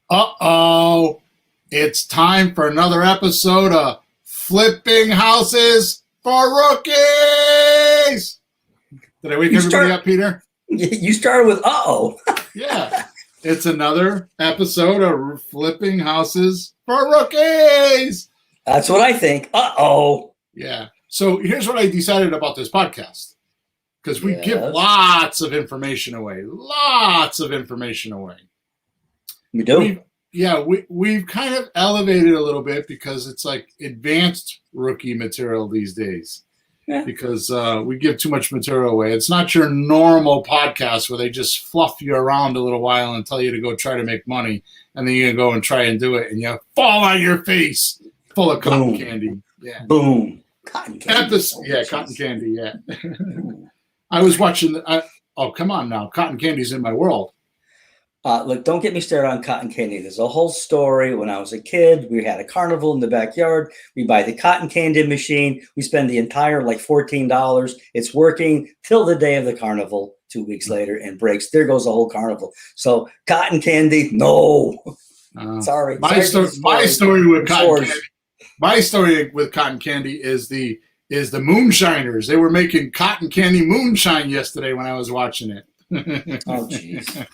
Uh-oh, it's time for another episode of Flipping Houses for Rookies. Did I wake everybody up, Peter? You started with uh-oh. Yeah, it's another episode of Flipping Houses for Rookies. That's what I think. Uh-oh. Yeah, so here's what I decided about this podcast. Because we give lots of information away. We do. We've kind of elevated a little bit because it's like advanced rookie material these days. Yeah. Because we give too much material away. It's not your normal podcast where they just fluff you around a little while and tell you to go try to make money, and then you go and try and do it, and you fall on your face full of cotton candy. Yeah. Boom. Cotton candy. Cotton candy. Yeah. I was watching. Oh, come on now! Cotton candy's in my world. Look, don't get me started on cotton candy. There's a whole story. When I was a kid, we had a carnival in the backyard. We buy the cotton candy machine. We spend the entire $14. It's working till the day of the carnival. 2 weeks later, and breaks. There goes the whole carnival. So cotton candy, no. Sorry. My story with cotton candy is the moonshiners. They were making cotton candy moonshine yesterday when I was watching it. Oh, jeez.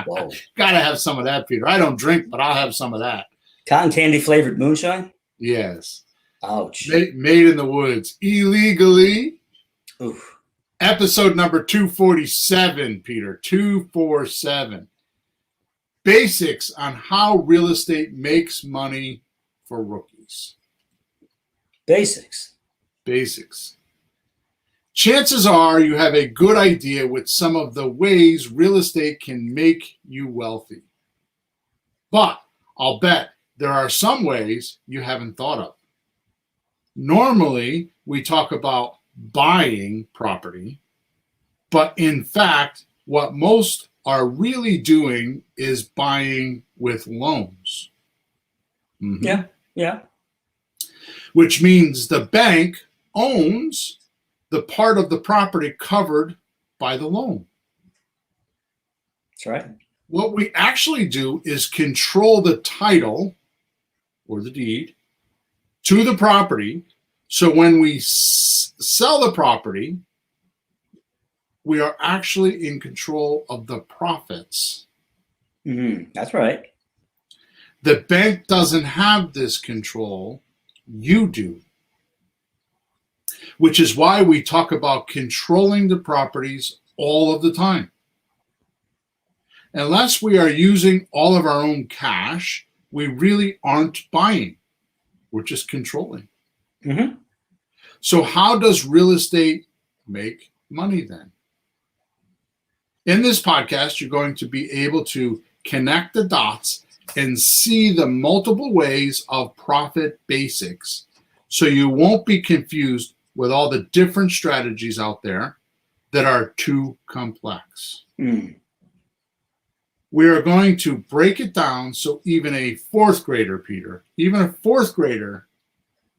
Whoa. Gotta have some of that, Peter. I don't drink, but I'll have some of that. Cotton candy flavored moonshine? Yes. Ouch. Made in the woods. Illegally. Oof. Episode number 247, Peter. 247. Basics on how real estate makes money for rookies. Basics. Chances are you have a good idea with some of the ways real estate can make you wealthy. But I'll bet there are some ways you haven't thought of. Normally, we talk about buying property, but in fact, what most are really doing is buying with loans. Mm-hmm. Yeah. Which means the bank owns the part of the property covered by the loan. That's right. What we actually do is control the title or the deed to the property. So when we sell the property, we are actually in control of the profits. Mm-hmm. That's right. The bank doesn't have this control. You do. Which is why we talk about controlling the properties all of the time. Unless we are using all of our own cash, we really aren't buying. We're just controlling. Mm-hmm. So how does real estate make money then? In this podcast, you're going to be able to connect the dots and see the multiple ways of profit basics, so you won't be confused with all the different strategies out there that are too complex. We are going to break it down so even a fourth grader, Peter,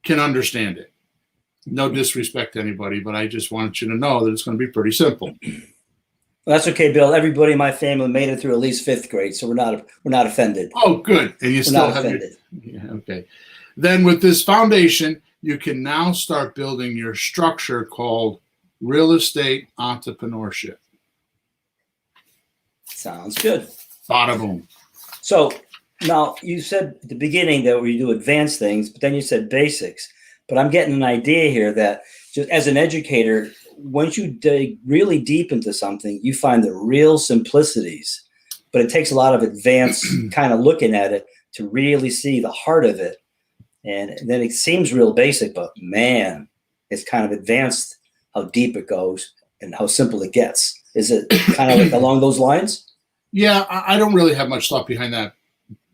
can understand it. No disrespect to anybody, but I just want you to know that it's going to be pretty simple. Well, that's okay, Bill. Everybody in my family made it through at least fifth grade, so we're not offended. Oh, good. And you still have offended. Yeah, okay. Then with this foundation, you can now start building your structure called Real Estate Entrepreneurship. Sounds good. Bada boom. So now you said at the beginning that we do advanced things, but then you said basics. But I'm getting an idea here that just as an educator, once you dig really deep into something, you find the real simplicities. But it takes a lot of advanced kind of looking at it to really see the heart of it. And then it seems real basic, but man, it's kind of advanced how deep it goes and how simple it gets. Is it kind of like along those lines? Yeah, I don't really have much thought behind that.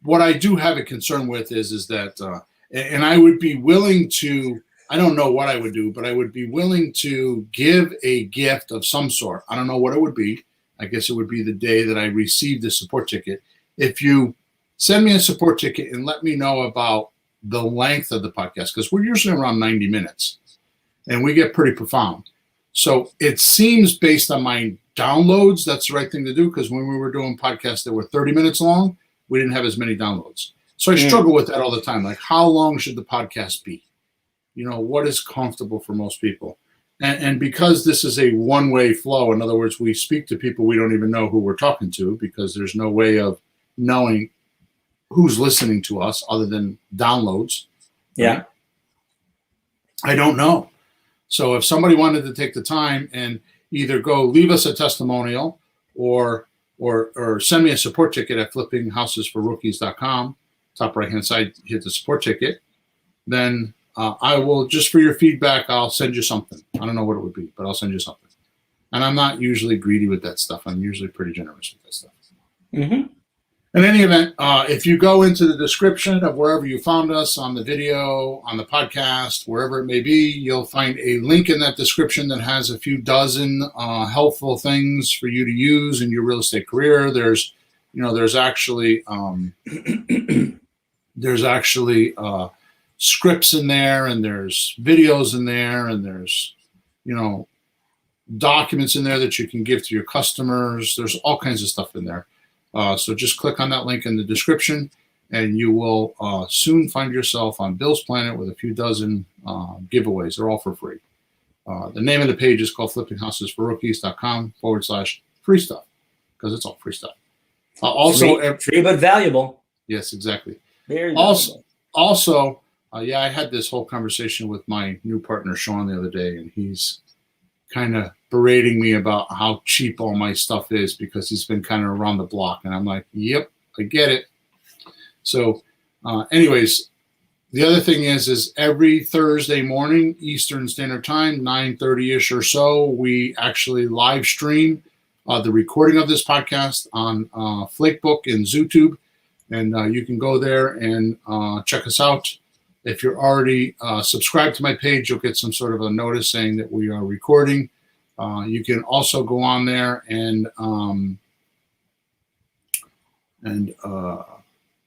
What I do have a concern with is that, and I would be willing to, I don't know what I would do, but I would be willing to give a gift of some sort. I don't know what it would be. I guess it would be the day that I receive the support ticket. If you send me a support ticket and let me know about the length of the podcast, because we're usually around 90 minutes and we get pretty profound. So it seems based on my downloads, that's the right thing to do, because when we were doing podcasts that were 30 minutes long, we didn't have as many downloads. So I struggle with that all the time. Like, how long should the podcast be? You know, what is comfortable for most people? And because this is a one-way flow, in other words, we speak to people we don't even know who we're talking to, because there's no way of knowing who's listening to us other than downloads. Yeah. Right? I don't know. So if somebody wanted to take the time and either go leave us a testimonial or send me a support ticket at flippinghousesforrookies.com, top right-hand side, hit the support ticket, then I will, just for your feedback, I'll send you something. I don't know what it would be, but I'll send you something. And I'm not usually greedy with that stuff. I'm usually pretty generous with that stuff. Mm-hmm. In any event, if you go into the description of wherever you found us, on the video, on the podcast, wherever it may be, you'll find a link in that description that has a few dozen helpful things for you to use in your real estate career. There's actually scripts in there, and there's videos in there, and there's, documents in there that you can give to your customers. There's all kinds of stuff in there. So just click on that link in the description, and you will soon find yourself on Bill's Planet with a few dozen giveaways. They're all for free. The name of the page is called flippinghousesforrookies.com/free stuff, because it's all free stuff. Free but valuable. Yes, exactly. Very valuable. Also, I had this whole conversation with my new partner, Sean, the other day, and he's kind of berating me about how cheap all my stuff is, because he's been kind of around the block. And I'm like, yep, I get it. So anyways, the other thing is every Thursday morning, Eastern Standard Time, 9:30-ish or so, we actually live stream the recording of this podcast on Flakebook and ZooTube. And you can go there and check us out. If you're already subscribed to my page, you'll get some sort of a notice saying that we are recording. You can also go on there and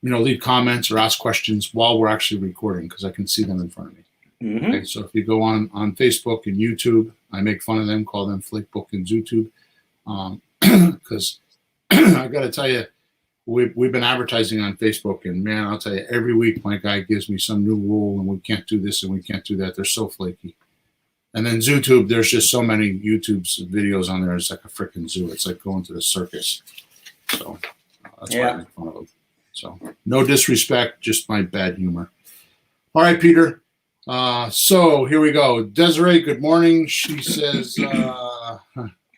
leave comments or ask questions while we're actually recording, because I can see them in front of me. Mm-hmm. Okay, so if you go on Facebook and YouTube, I make fun of them, call them Flakebook and ZooTube, because I got to tell you, we've been advertising on Facebook, and man, I'll tell you, every week my guy gives me some new rule, and we can't do this and we can't do that. They're so flaky. And then ZooTube, there's just so many YouTube's videos on there. It's like a freaking zoo. It's like going to the circus. So that's why I make fun of them. So no disrespect, just my bad humor. All right, Peter. So here we go. Desiree, good morning. She says,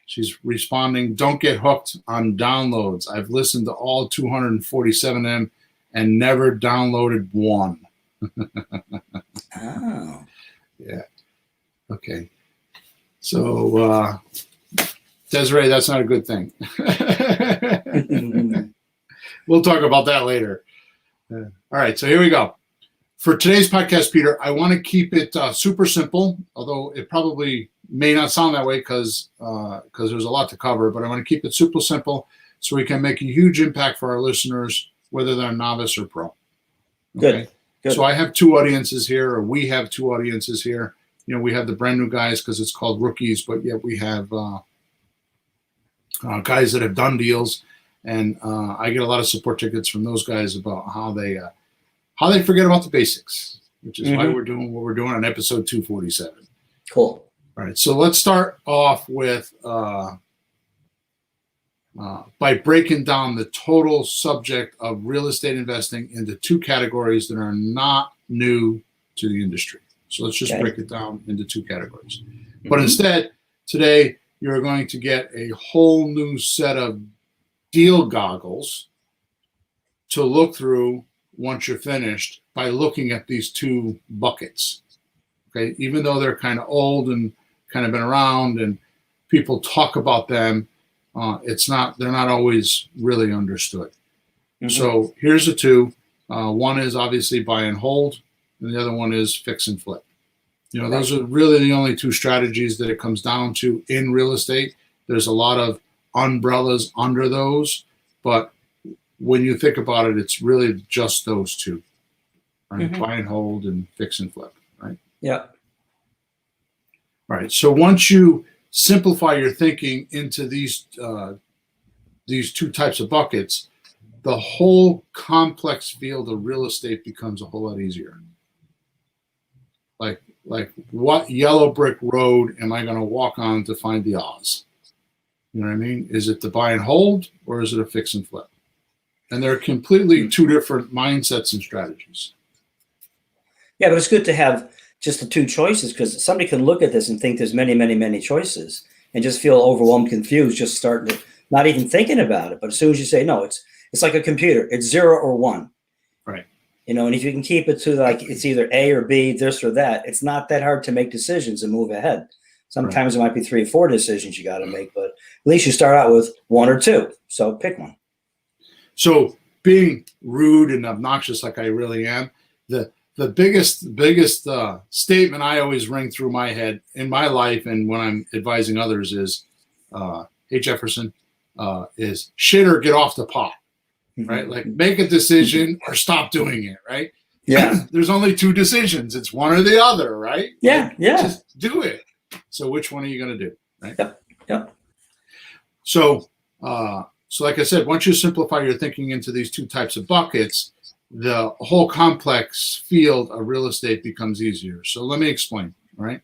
she's responding, don't get hooked on downloads. I've listened to all 247 of them and never downloaded one. Oh. Yeah. Okay. So, Desiree, that's not a good thing. We'll talk about that later. All right. So here we go. For today's podcast, Peter, I want to keep it super simple, although it probably may not sound that way because there's a lot to cover, but I want to keep it super simple so we can make a huge impact for our listeners, whether they're novice or pro. Okay? Good. So I have two audiences here, or we have two audiences here. We have the brand new guys because it's called rookies, but yet we have guys that have done deals, and I get a lot of support tickets from those guys about how they forget about the basics, which is why we're doing what we're doing on episode 247. Cool. All right, so let's start off with by breaking down the total subject of real estate investing into two categories that are not new to the industry. So let's just break it down into two categories. Mm-hmm. But instead, today, you're going to get a whole new set of deal goggles to look through once you're finished by looking at these two buckets. Okay, even though they're kind of old and kind of been around and people talk about them, they're not always really understood. Mm-hmm. So here's the two. One is obviously buy and hold, and the other one is fix and flip. Those are really the only two strategies that it comes down to in real estate. There's a lot of umbrellas under those, but when you think about it, it's really just those two, right? Mm-hmm. Buy and hold and fix and flip, right? Yeah. All right. So once you simplify your thinking into these two types of buckets, the whole complex field of real estate becomes a whole lot easier. Like what yellow brick road am I going to walk on to find the Oz? You know what I mean? Is it the buy and hold, or is it a fix and flip? And they're completely two different mindsets and strategies. Yeah, but it's good to have just the two choices, because somebody can look at this and think there's many, many, many choices and just feel overwhelmed, confused, just starting to not even thinking about it. But as soon as you say, no, it's like a computer. It's 0 or 1. Right. You know, and if you can keep it to like it's either A or B, this or that, it's not that hard to make decisions and move ahead. Sometimes It might be 3 or 4 decisions you got to make, but at least you start out with 1 or 2. So pick one. So being rude and obnoxious like I really am, the biggest statement I always ring through my head in my life and when I'm advising others is, hey, Jefferson, is shit or get off the pot, right? Like make a decision or stop doing it, right? Yeah. There's only 2 decisions. It's one or the other, right? Yeah, yeah. Just do it. So which one are you going to do, right? Yep. So like I said, once you simplify your thinking into these 2 types of buckets, the whole complex field of real estate becomes easier. So let me explain, right?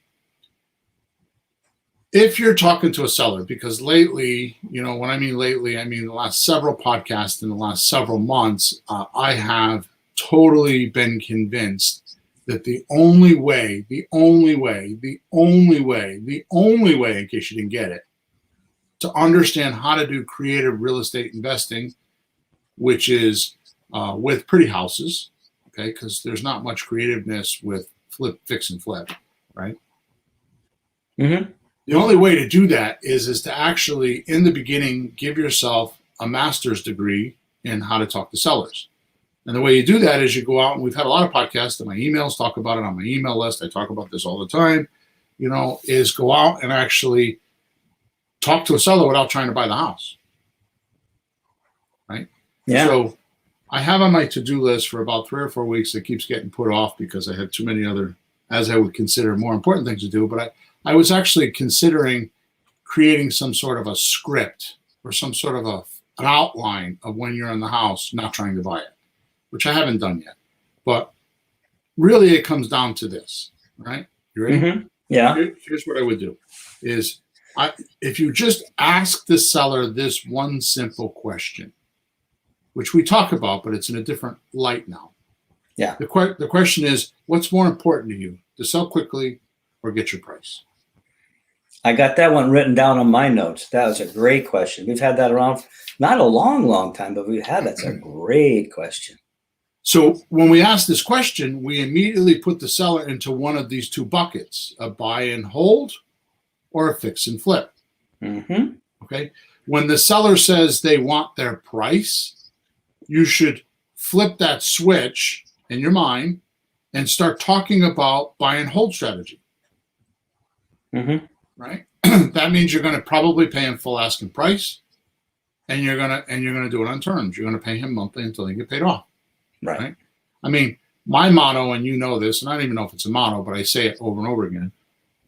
If you're talking to a seller, because lately, you know, when I mean lately, I mean the last several podcasts in the last several months, I have totally been convinced that the only way, in case you didn't get it, to understand how to do creative real estate investing, which is with pretty houses, okay, because there's not much creativeness with fix and flip, right? Mm-hmm. The only way to do that is to actually, in the beginning, give yourself a master's degree in how to talk to sellers. And the way you do that is you go out, and we've had a lot of podcasts, and my emails talk about it on my email list. I talk about this all the time, you know, is go out and actually talk to a seller without trying to buy the house, right? Yeah. So I have on my to-do list for about 3 or 4 weeks. It keeps getting put off because I have too many other, as I would consider, more important things to do. But I was actually considering creating some sort of a script or some sort of an outline of when you're in the house, not trying to buy it, which I haven't done yet. But really it comes down to this, right? You ready? Mm-hmm. Yeah. Here's what I would do is if you just ask the seller this one simple question, which we talk about, but it's in a different light now. Yeah. The question is, what's more important to you, to sell quickly or get your price? I got that one written down on my notes. That was a great question. We've had that around not a long time, but we've had that's a great question. So when we ask this question, we immediately put the seller into one of these 2 buckets, a buy and hold or a fix and flip. Mm-hmm. Okay. When the seller says they want their price, you should flip that switch in your mind and start talking about buy and hold strategy. Mm-hmm. Right? That means you're going to probably pay him full asking price, and you're going to do it on terms. You're going to pay him monthly until you get paid off. Right? I mean, my motto, and you know this, and I don't even know if it's a motto, but I say it over and over again.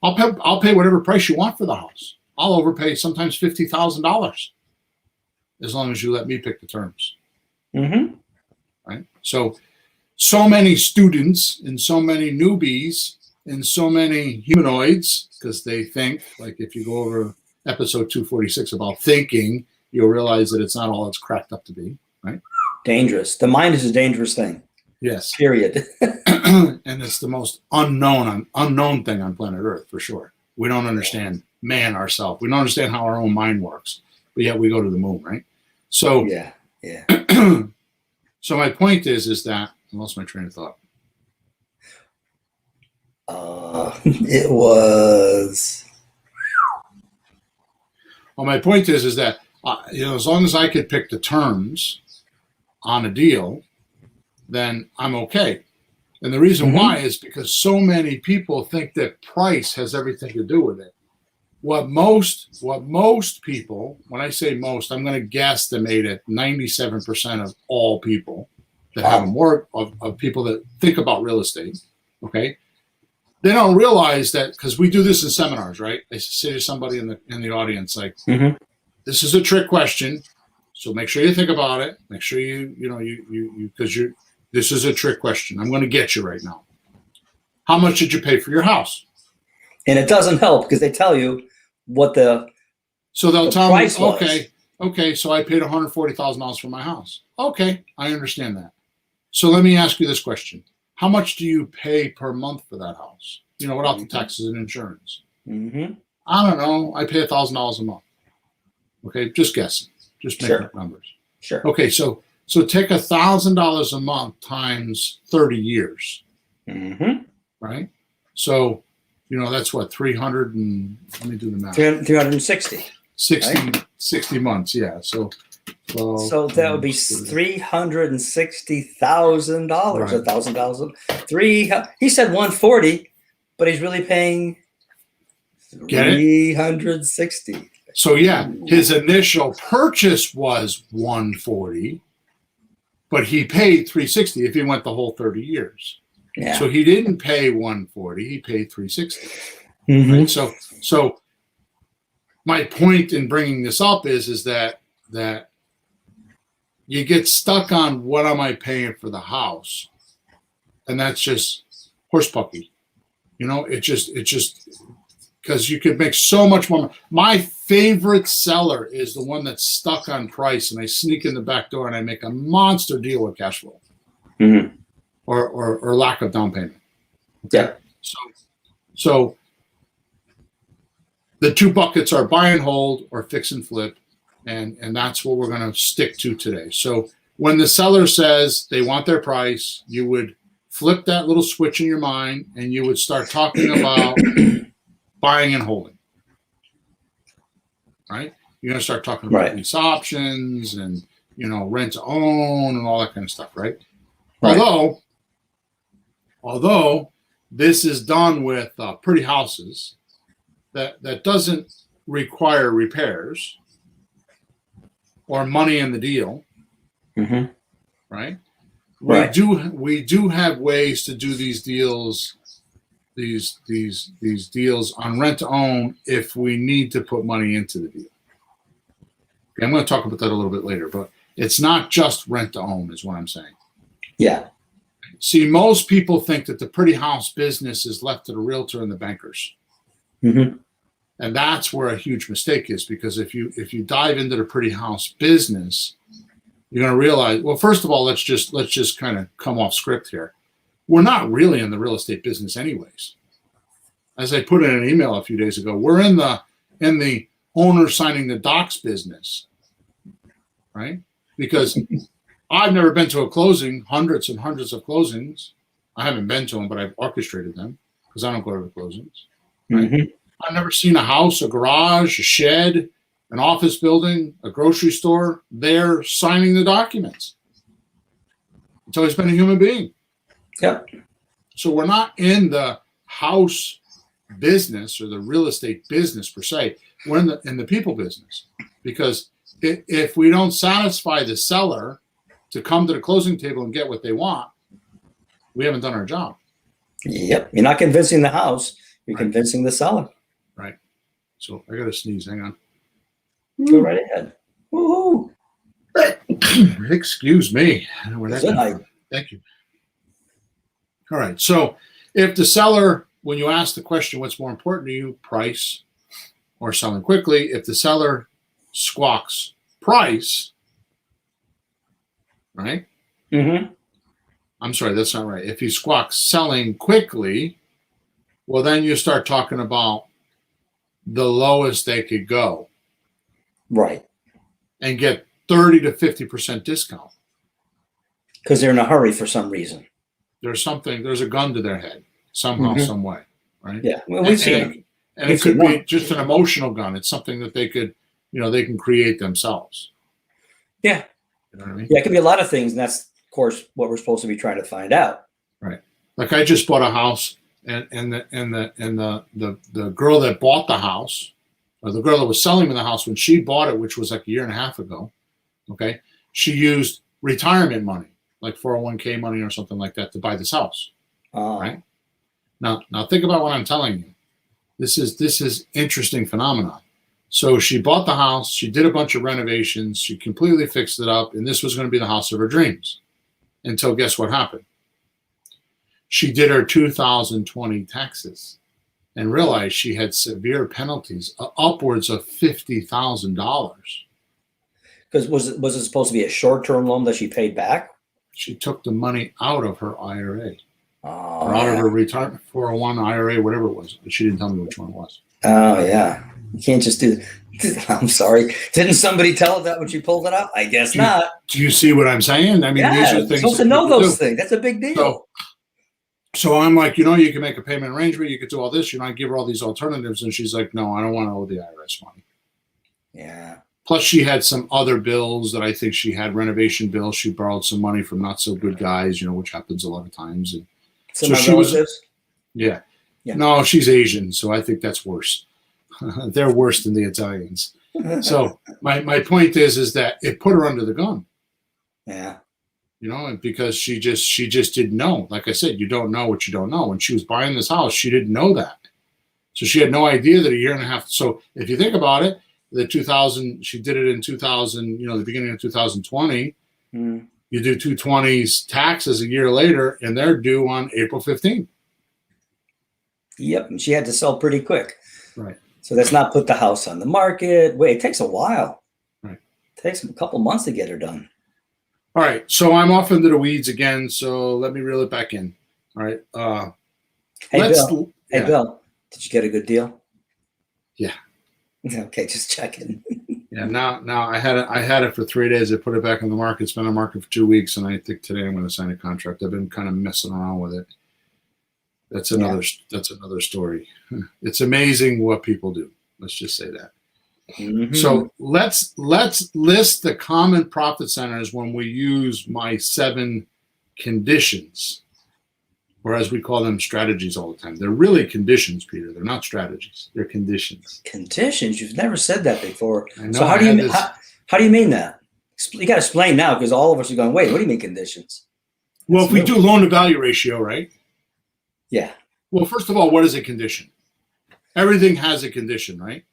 I'll pay whatever price you want for the house. I'll overpay sometimes $50,000 as long as you let me pick the terms. Mm-hmm. Right? So many students and so many newbies and so many humanoids, because they think, like if you go over episode 246 about thinking, you'll realize that it's not all it's cracked up to be, right? Dangerous. The mind is a dangerous thing. Yes. Period. And it's the most unknown thing on planet Earth, for sure. We don't understand man ourselves. We don't understand how our own mind works, but yet we go to the moon, right? So yeah. So my point is that I lost my train of thought. It was. Well, my point is that as long as I could pick the terms on a deal, then I'm okay. And the reason why is because so many people think that price has everything to do with it. What most people, when I say most, I'm going to guesstimate it 97% of all people that have more of people that think about real estate, okay? They don't realize that, because we do this in seminars, right? I say to somebody in the audience, like, this is a trick question. So make sure you think about it. Make sure because this is a trick question. I'm going to get you right now. How much did you pay for your house? And it doesn't help because they tell you what so they'll tell me, price was. okay, so I paid $140,000 for my house. Okay, I understand that. So let me ask you this question. How much do you pay per month for that house? Without the taxes and insurance. Mm-hmm. I don't know. I pay $1,000 a month. Okay, just guessing. Just making up numbers. Sure. Okay, so take $1,000 a month times 30 years. Mm-hmm. Right? So, that's what, 300 and, let me do the math. 360. 60 months, yeah. So that would be $360,000, right. $1,000. He said 140, but he's really paying 360. So yeah, his initial purchase was 140, but he paid 360 if he went the whole 30 years. Yeah. So he didn't pay 140, he paid 360. Mm-hmm. Right? So my point in bringing this up is that you get stuck on what am I paying for the house, and that's just horse pucky. It just because you could make so much more. My favorite seller is the one that's stuck on price, and I sneak in the back door and I make a monster deal with cash flow, mm-hmm. or lack of down payment. Yeah. So the two buckets are buy and hold or fix and flip, and that's what we're going to stick to today. So when the seller says they want their price, you would flip that little switch in your mind, and you would start talking about buying and holding. Right? You're going to start talking about lease options and rent to own and all that kind of stuff. Right? Although this is done with pretty houses that doesn't require repairs or money in the deal. Mm-hmm. Right? We do have ways to do these deals. These deals on rent to own if we need to put money into the deal. Okay, I'm going to talk about that a little bit later, but it's not just rent to own is what I'm saying. Yeah. See, most people think that the pretty house business is left to the realtor and the bankers. Mm-hmm. And that's where a huge mistake is, because if you dive into the pretty house business, you're going to realize, well, first of all, let's just kind of come off script here. We're not really in the real estate business anyways. As I put in an email a few days ago, we're in the owner signing the docs business, right? Because I've never been to a closing, hundreds and hundreds of closings. I haven't been to them, but I've orchestrated them because I don't go to the closings. Right? Mm-hmm. I've never seen a house, a garage, a shed, an office building, a grocery store there signing the documents. It's always been a human being. Yep. So we're not in the house business or the real estate business per se. We're in the people business, because if we don't satisfy the seller to come to the closing table and get what they want, we haven't done our job. Yep. You're not convincing the house. You're convincing the seller. Right. So I got to sneeze. Hang on. Go right ahead. Woohoo! Excuse me. Thank you. All right. So if the seller, when you ask the question, what's more important to you, price or selling quickly? If the seller squawks price, right? Mm-hmm. I'm sorry, that's not right. If he squawks selling quickly, well, then you start talking about the lowest they could go. Right. And get 30 to 50% discount. Because they're in a hurry for some reason. There's a gun to their head somehow, some way, right? Yeah, well, we've seen it. And it could be just an emotional gun. It's something that they could, they can create themselves. Yeah. You know what I mean? Yeah, it could be a lot of things, and that's, of course, what we're supposed to be trying to find out. Right. Like I just bought a house, and the girl that bought the house, or the girl that was selling me the house when she bought it, which was like a year and a half ago, okay, she used retirement money, like 401k money or something like that, to buy this house. Right? Now think about what I'm telling you. This is interesting phenomenon. So she bought the house. She did a bunch of renovations. She completely fixed it up. And this was going to be the house of her dreams. Until guess what happened? She did her 2020 taxes and realized she had severe penalties, upwards of $50,000. Because was it supposed to be a short-term loan that she paid back? She took the money out of her IRA, or out Yeah. of her retirement 401 IRA, whatever it was. But she didn't tell me which one it was. Oh, yeah. You can't just do. I'm sorry. Didn't somebody tell her that when she pulled it out? I guess not. Do you see what I'm saying? I mean, Yeah, these are you're things supposed that to know people those do. things. That's a big deal. So I'm like, you know, you can make a payment arrangement. You could do all this. You know, I give her all these alternatives. And she's like, no, I don't want to owe the IRS money. Yeah. Plus, she had some other bills that I think she had, renovation bills. She borrowed some money from not so good guys, you know, which happens a lot of times. And Some so of my she was, relatives. yeah. Yeah. No, she's Asian, so I think that's worse. They're worse than the Italians. So my point is that it put her under the gun. Yeah. You know, and because she just didn't know. Like I said, you don't know what you don't know. When she was buying this house, she didn't know that. So she had no idea that a year and a half. So if you think about it, she did it in 2000, you know, the beginning of 2020. Mm. You do 220's taxes a year later, and they're due on April 15th. Yep. And she had to sell pretty quick. Right. So that's not put the house on the market. Wait, it takes a while. Right. It takes a couple months to get her done. All right. So I'm off into the weeds again. So let me reel it back in. All right. Hey, let's, Bill. yeah. Hey, Bill. Did you get a good deal? Yeah. Okay, just checking. Yeah. Now I had it for 3 days. I put it back on the market. It's been on the market for 2 weeks, and I think today I'm going to sign a contract. I've been kind of messing around with it. That's another story. It's amazing what people do. Let's just say that. Mm-hmm. So let's list the common profit centers when we use my 7 conditions, or as we call them, strategies all the time. They're really conditions, Peter. They're not strategies. They're conditions. Conditions? You've never said that before. I know, so how do you mean that? You got to explain now, because all of us are going, wait, what do you mean conditions? Well, if we do loan to value ratio, right? Yeah. Well, first of all, what is a condition? Everything has a condition, right?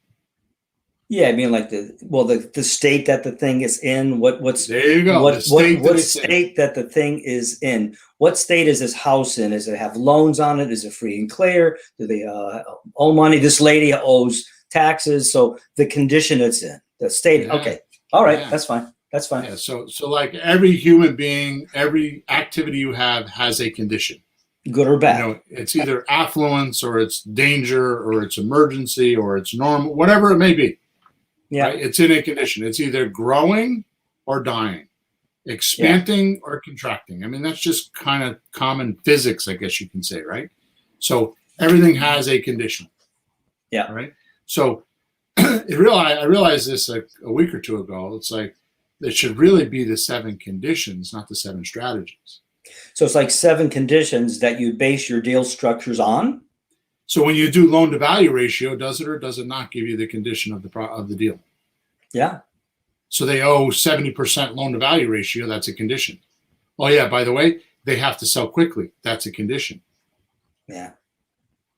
Yeah, I mean, like the state that the thing is in. What's there you go. What state that the thing is in? What state is this house in? Does it have loans on it? Is it free and clear? Do they owe money? This lady owes taxes. So the condition it's in, the state. Yeah. Okay, all right, that's fine. That's fine. Yeah. So like every human being, every activity you have has a condition. Good or bad. You know, it's either affluence, or it's danger, or it's emergency, or it's normal, whatever it may be. Yeah. Right? It's in a condition. It's either growing or dying, expanding or contracting. I mean, that's just kind of common physics, I guess you can say, right? So everything has a condition. Yeah. Right. So I realized this like a week or two ago. It's like there should really be the 7 conditions, not the 7 strategies. So it's like 7 conditions that you base your deal structures on. So when you do loan to value ratio, does it or does it not give you the condition of the deal? Yeah. So they owe 70% loan to value ratio. That's a condition. Oh yeah, by the way, they have to sell quickly. That's a condition. Yeah.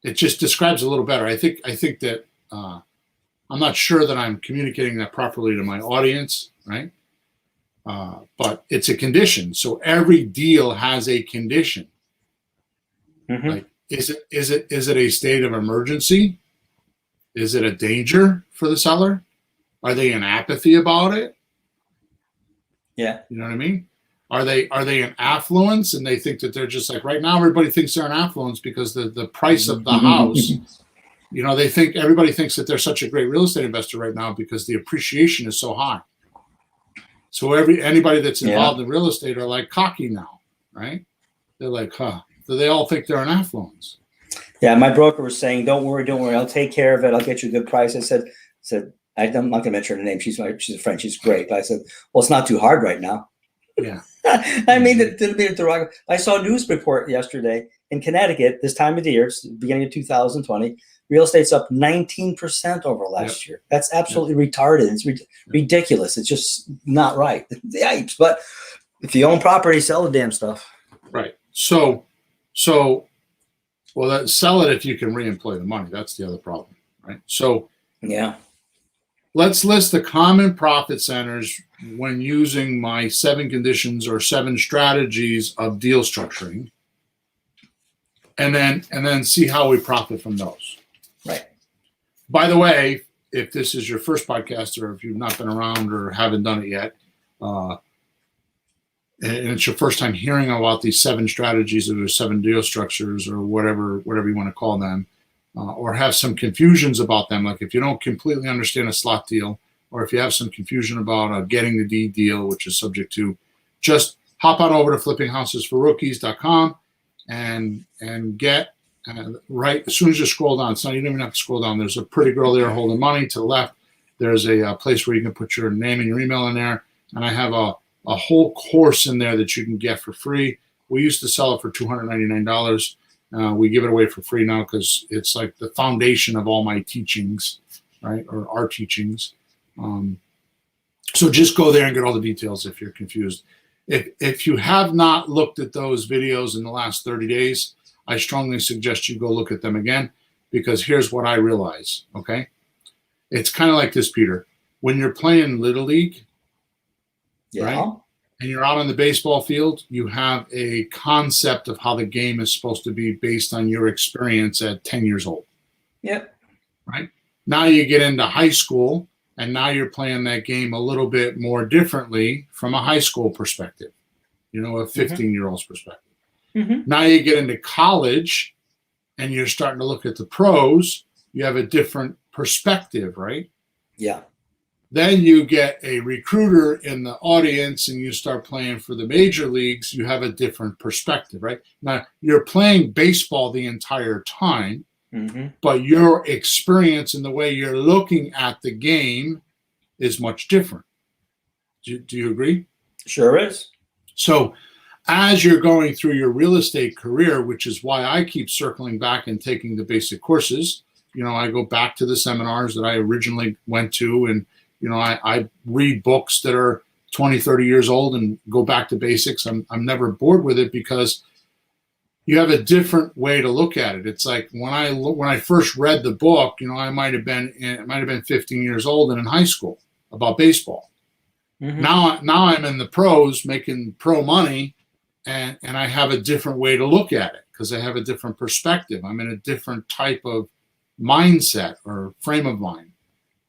It just describes a little better. I think that I'm not sure that I'm communicating that properly to my audience, right? But it's a condition. So every deal has a condition. Mm-hmm. Like, is it a state of emergency? Is it a danger for the seller? Are they in apathy about it? Yeah. You know what I mean? Are they in affluence, and they think that they're just like, right now everybody thinks they're in affluence because the price of the house, you know, everybody thinks that they're such a great real estate investor right now because the appreciation is so high. So anybody that's involved in real estate are like cocky now, right? They're like, huh. So they all think they're in affluence. Yeah, my broker was saying, don't worry, I'll take care of it. I'll get you a good price. I said, I'm not going to mention her name. She's a friend. She's great. But I said, well, it's not too hard right now. Yeah. I mean, it didn't mean it derogatory. I saw a news report yesterday in Connecticut, this time of the year, it's the beginning of 2020, real estate's up 19% over last year. That's absolutely retarded. It's ridiculous. It's just not right. Yipes. But if you own property, sell the damn stuff. Right. So, sell it if you can reemploy the money. That's the other problem, right? So, yeah. let's list the common profit centers when using my 7 conditions or 7 strategies of deal structuring, and then see how we profit from those. Right. By the way, if this is your first podcast, or if you've not been around or haven't done it yet, and it's your first time hearing about these 7 strategies or 7 deal structures or whatever you want to call them, or have some confusions about them, like if you don't completely understand a slot deal, or if you have some confusion about getting the deed deal, which is subject to, just hop on over to flippinghousesforrookies.com and get right as soon as you scroll down. It's not, you don't even have to scroll down. There's a pretty girl there holding money. To the left, there's a place where you can put your name and your email in there, and I have a whole course in there that you can get for free. We used to sell it for $299. We give it away for free now because it's like the foundation of all my teachings, right? Or our teachings. So just go there and get all the details if you're confused. If you have not looked at those videos in the last 30 days, I strongly suggest you go look at them again, because here's what I realize, okay? It's kind of like this, Peter. When you're playing Little League, right? And you're out on the baseball field, you have a concept of how the game is supposed to be based on your experience at 10 years old. Yep. Right? Now you get into high school, and now you're playing that game a little bit more differently from a high school perspective, a 15-year-old's perspective. Mm-hmm. Now you get into college, and you're starting to look at the pros. You have a different perspective, right? Yeah. Then you get a recruiter in the audience and you start playing for the major leagues. You have a different perspective, right? Now, you're playing baseball the entire time, but your experience and the way you're looking at the game is much different. Do you agree? Sure is. So as you're going through your real estate career, which is why I keep circling back and taking the basic courses, I go back to the seminars that I originally went to, and I read books that are 20, 30 years old and go back to basics. I'm never bored with it because you have a different way to look at it. It's like when I first read the book, it might have been 15 years old and in high school about baseball. Mm-hmm. Now I'm in the pros making pro money, and I have a different way to look at it because I have a different perspective. I'm in a different type of mindset or frame of mind,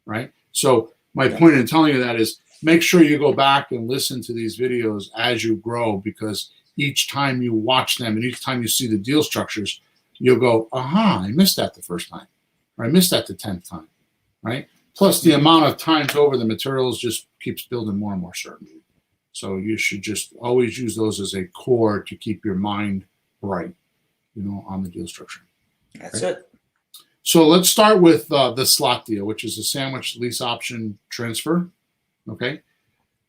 right? So my point in telling you that is make sure you go back and listen to these videos as you grow, because each time you watch them and each time you see the deal structures, you'll go, aha, I missed that the first time, or I missed that the 10th time, right? Plus the amount of times over the materials just keeps building more and more certainty. So you should just always use those as a core to keep your mind bright, on the deal structure. That's it. So let's start with the slot deal, which is a sandwich lease option transfer, okay?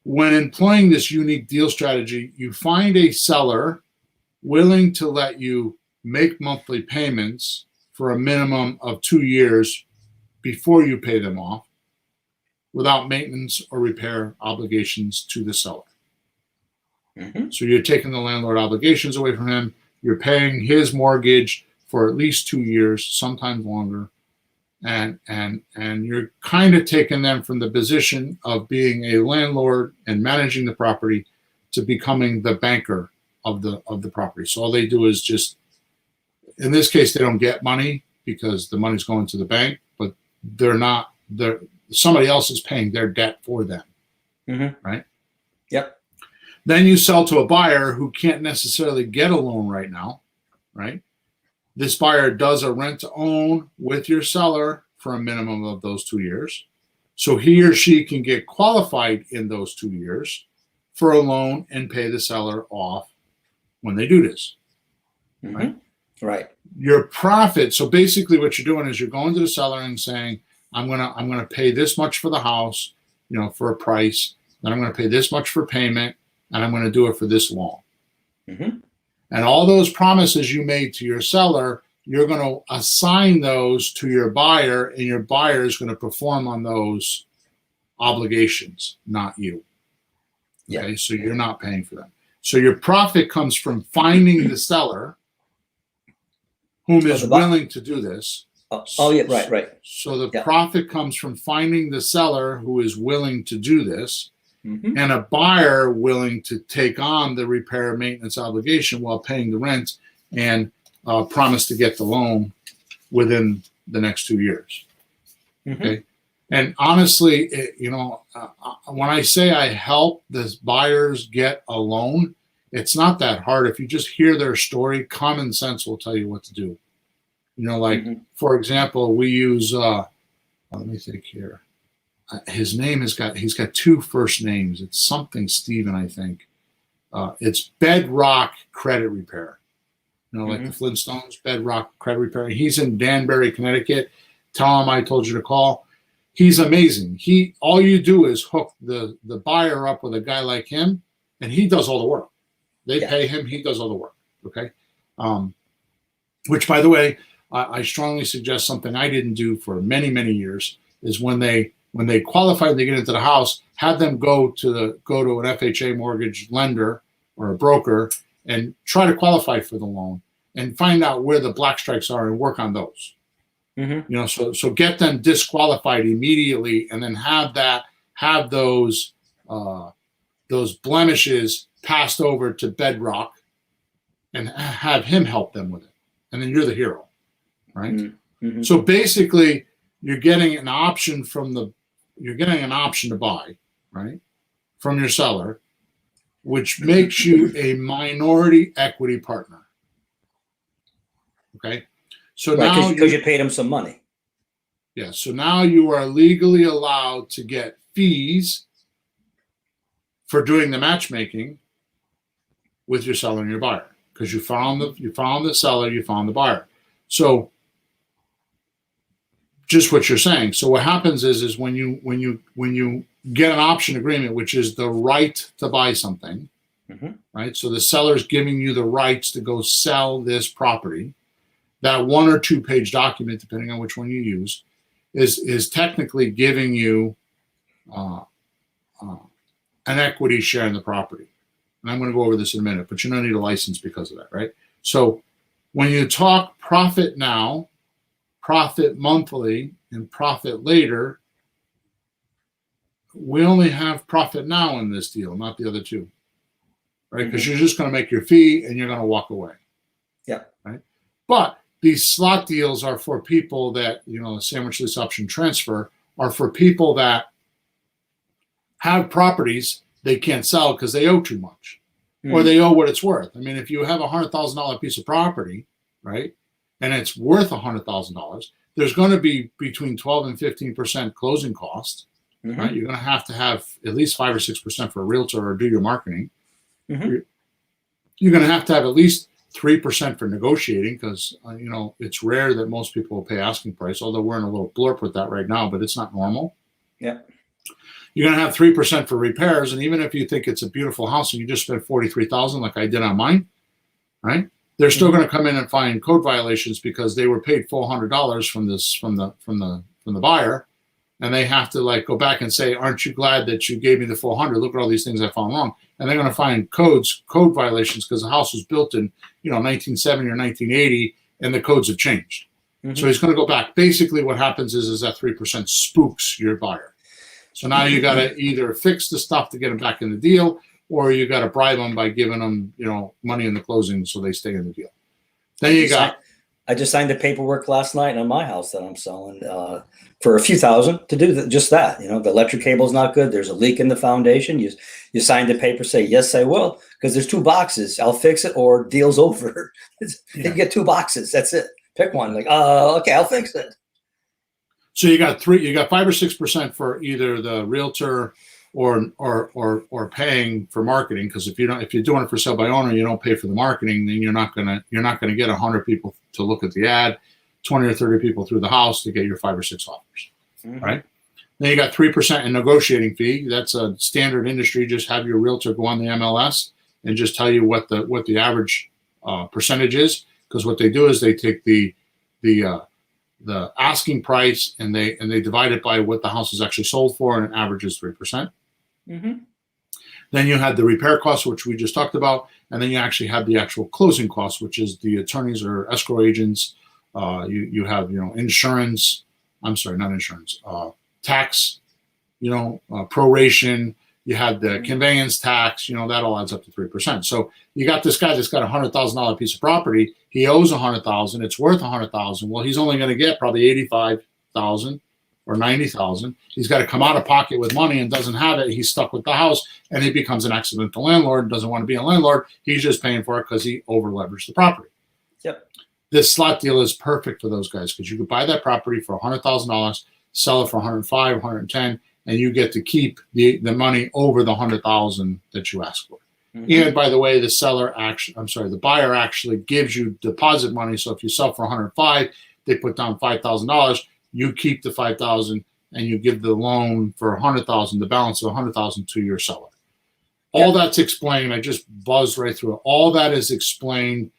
When employing this unique deal strategy, you find a seller willing to let you make monthly payments for a minimum of 2 years before you pay them off without maintenance or repair obligations to the seller. Mm-hmm. So you're taking the landlord obligations away from him. You're paying his mortgage for at least 2 years, sometimes longer. And you're kind of taking them from the position of being a landlord and managing the property to becoming the banker of the property. So all they do is just, in this case, they don't get money because the money's going to the bank, but somebody else is paying their debt for them, right? Yep. Then you sell to a buyer who can't necessarily get a loan right now, right? This buyer does a rent to own with your seller for a minimum of those 2 years. So he or she can get qualified in those 2 years for a loan and pay the seller off when they do this, right? Right. Your profit. So basically what you're doing is you're going to the seller and saying, I'm gonna pay this much for the house, for a price. Then I'm going to pay this much for payment, and I'm going to do it for this long. And all those promises you made to your seller, you're going to assign those to your buyer, and your buyer is going to perform on those obligations, not you. Okay, so you're not paying for them. So your profit comes from finding the seller whom is willing to do this. Oh, yeah, right. So the Yeah. profit comes from finding the seller who is willing to do this, Mm-hmm. and a buyer willing to take on the repair maintenance obligation while paying the rent and promise to get the loan within the next 2 years. Mm-hmm. Okay. And honestly, when I say I help the buyers get a loan, it's not that hard. If you just hear their story, common sense will tell you what to do. For example, we use, let me think here. His name he's got two first names. It's something Steven, I think. It's Bedrock Credit Repair. Like the Flintstones, Bedrock Credit Repair. He's in Danbury, Connecticut. Tell him I told you to call. He's amazing. All you do is hook the buyer up with a guy like him, and he does all the work. They pay him, he does all the work. Okay. Which, by the way, I strongly suggest something I didn't do for many, many years is when they qualify and they get into the house, have them go to an FHA mortgage lender or a broker and try to qualify for the loan and find out where the black strikes are and work on those. Mm-hmm. So get them disqualified immediately, and then have those blemishes passed over to Bedrock, and have him help them with it, and then you're the hero, right? Mm-hmm. So basically, you're getting an option to buy, right, from your seller, which makes you a minority equity partner. Okay. So now because you paid him some money. Yeah. So now you are legally allowed to get fees for doing the matchmaking with your seller and your buyer, because you found the seller, you found the buyer. So just what you're saying. So what happens is when you get an option agreement, which is the right to buy something, right? So the seller's giving you the rights to go sell this property. That 1 or 2 page document, depending on which one you use, is technically giving you an equity share in the property. And I'm going to go over this in a minute, but you don't need a license because of that, right? So when you talk profit now, profit monthly, and profit later, we only have profit now in this deal, not the other two, right? Because you're just going to make your fee and you're going to walk away. Yeah. Right. But these slot deals are for people that, sandwich lease option transfer are for people that have properties they can't sell because they owe too much, or they owe what it's worth. I mean, if you have $100,000 piece of property, right, and it's worth $100,000, there's going to be between 12 and 15% closing cost, right? You're going to have at least 5 or 6% for a realtor or do your marketing. You're going to have at least 3% for negotiating, because it's rare that most people will pay asking price, although we're in a little blurb with that right now, but it's not normal. Yeah. You're going to have 3% for repairs, and even if you think it's a beautiful house and you just spent $43,000 like I did on mine, right? They're still going to come in and find code violations because they were paid $400 from the buyer, and they have to go back and say, "Aren't you glad that you gave me the $400? Look at all these things I found wrong." And they're going to find code violations because the house was built in 1970 or 1980, and the codes have changed. So he's going to go back. Basically, what happens is that 3% spooks your buyer. So now you got to either fix the stuff to get them back in the deal, or you got to bribe them by giving them money in the closing so they stay in the deal. Then I just signed the paperwork last night on my house that I'm selling for a few thousand to do just that. The electric cable's not good. There's a leak in the foundation. You sign the paper, say, yes, I will, because there's 2 boxes. I'll fix it or deal's over. You get 2 boxes. That's it. Pick one. Okay, I'll fix it. So you got 5 or 6% for either the realtor or paying for marketing, because if you're doing it for sale by owner, you don't pay for the marketing, then you're not gonna get 100 people to look at the ad, 20 or 30 people through the house to get your 5 or 6 offers, right? Then you got 3% in negotiating fee. That's a standard industry. Just have your realtor go on the MLS and just tell you what the average percentage is, because what they do is they take the asking price and they divide it by what the house is actually sold for, and it averages 3%. Then you had the repair costs, which we just talked about, and then you actually had the actual closing costs, which is the attorneys or escrow agents, You have, insurance. I'm sorry, not insurance. Tax, proration. You have the conveyance tax. That all adds up to 3%. So you got this guy that's got $100,000 piece of property. He owes $100,000. It's worth $100,000. Well, he's only going to get probably $85,000 or $90,000. He's got to come out of pocket with money and doesn't have it. He's stuck with the house, and he becomes an accidental landlord. Doesn't want to be a landlord. He's just paying for it because he over leveraged the property. Yep. This slot deal is perfect for those guys because you could buy that property for $100,000, sell it for 105, 110, and you get to keep the money over the 100,000 that you ask for. Mm-hmm. And by the way, the buyer actually gives you deposit money. So if you sell for 105, they put down $5,000. You keep the 5,000 and you give the loan for 100,000, the balance of 100,000 to your seller. All that's explained. I just buzzed right through it. All that is explained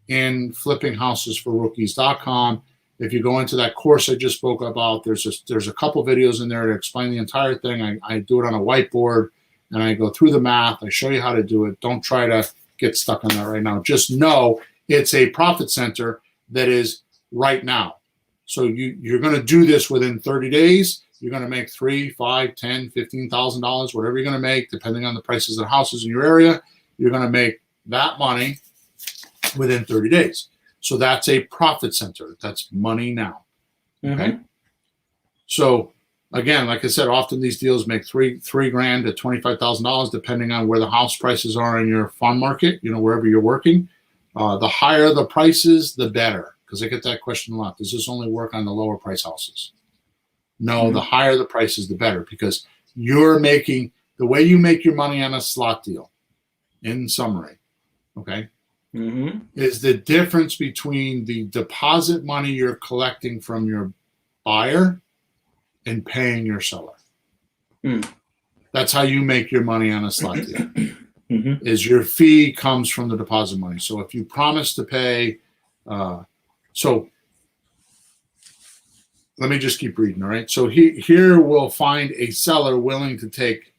in flippinghousesforrookies.com. If you go into that course I just spoke about, there's a couple videos in there to explain the entire thing. I do it on a whiteboard and I go through the math. I show you how to do it. Don't try to get stuck on that right now. Just know it's a profit center that is right now. So you're going to do this within 30 days. You're going to make $3,000, $5,000, $10,000, $15,000, whatever you're going to make, depending on the prices of the houses in your area. You're going to make that money within 30 days. So that's a profit center. That's money now. Okay. Mm-hmm. So again, like I said, often these deals make $3,000 to $25,000, depending on where the house prices are in your farm market, wherever you're working. The higher the prices, the better. Because I get that question a lot. Does this only work on the lower price houses? No, mm-hmm. The higher the prices, the better. Because the way you make your money on a slot deal, in summary, okay, mm-hmm. is the difference between the deposit money you're collecting from your buyer and paying your seller. Mm. That's how you make your money on a slot deal. Mm-hmm. Is your fee comes from the deposit money. So if you promise to pay, so let me just keep reading, all right? So here we'll find a seller willing to take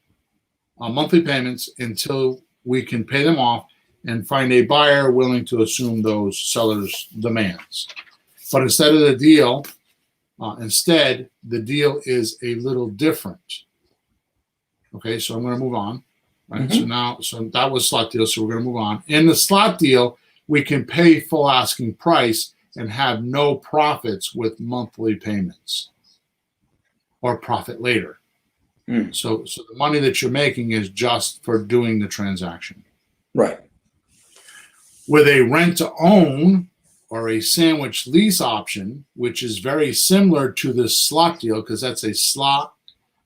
monthly payments until we can pay them off, and find a buyer willing to assume those sellers' demands. But instead, the deal is a little different. Okay, so I'm going to move on. Right. Mm-hmm. So that was slot deal. So we're going to move on. In the slot deal, we can pay full asking price and have no profits with monthly payments or profit later. Mm. So the money that you're making is just for doing the transaction. Right. With a rent to own or a sandwich lease option, which is very similar to the slot deal, because that's a slot.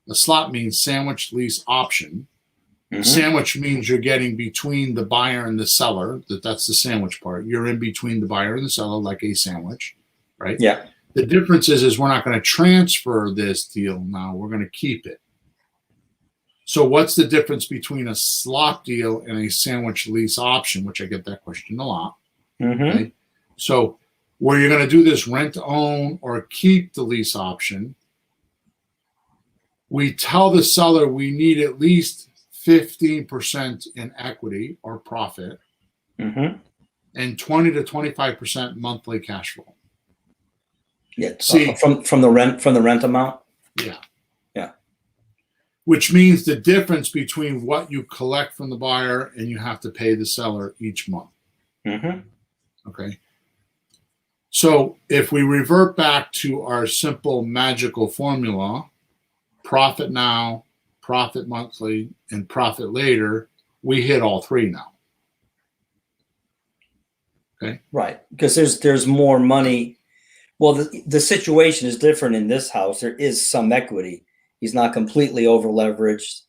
A slot means sandwich lease option. Mm-hmm. Sandwich means you're getting between the buyer and the seller. That's the sandwich part. You're in between the buyer and the seller, like a sandwich, right? Yeah. The difference is we're not going to transfer this deal now. We're going to keep it. So what's the difference between a slot deal and a sandwich lease option, which I get that question a lot. Mm-hmm. Okay? So where you're going to do this rent to own or keep the lease option, we tell the seller we need at least 15% in equity or profit, mm-hmm. and 20 to 25% monthly cash flow. Yeah. See, from the rent amount. Yeah. Yeah. Which means the difference between what you collect from the buyer and you have to pay the seller each month. Mm-hmm. Okay. So if we revert back to our simple magical formula, profit now, profit monthly, and profit later, we hit all three now. Okay. Right. Because there's more money. Well, the situation is different in this house. There is some equity. He's not completely over leveraged.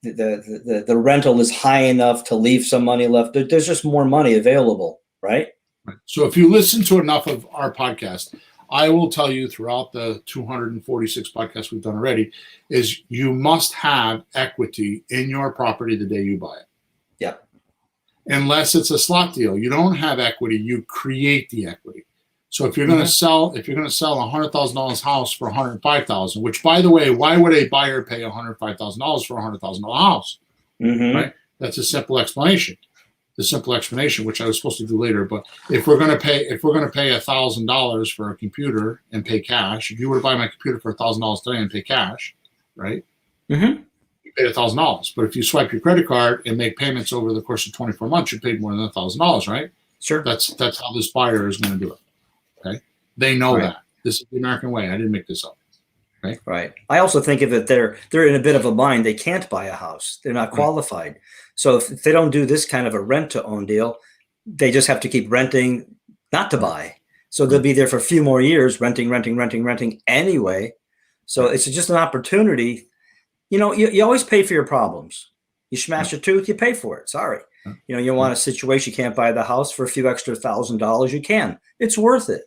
The rental is high enough to leave some money left. There's just more money available, right? So if you listen to enough of our podcast, I will tell you throughout the 246 podcasts we've done already, is you must have equity in your property the day you buy it. Yep. Unless it's a slot deal, you don't have equity. You create the equity. So if you're going to sell, a $100,000 house for $105,000, which, by the way, why would a buyer pay $105,000 for a $100,000 house? Mm-hmm. Right? That's a simple explanation. the simple explanation, which I was supposed to do later. But if we're going to pay $1,000 for a computer and pay cash, if you were to buy my computer for $1,000 today and pay cash, right? Mm-hmm. You paid $1,000. But if you swipe your credit card and make payments over the course of 24 months, you paid more than $1,000, right? Sure. That's how this buyer is going to do it. Okay, they know Right. that this is the American way. I didn't make this up. Right. I also think of it, they're in a bit of a bind. They can't buy a house. They're not qualified. So if they don't do this kind of a rent to own deal, they just have to keep renting not to buy. So they'll be there for a few more years, renting anyway. So it's just an opportunity. You know, you always pay for your problems. You smash a tooth, you pay for it. Sorry. You know, you want a situation, you can't buy the house for a few extra $1,000, you can. It's worth it.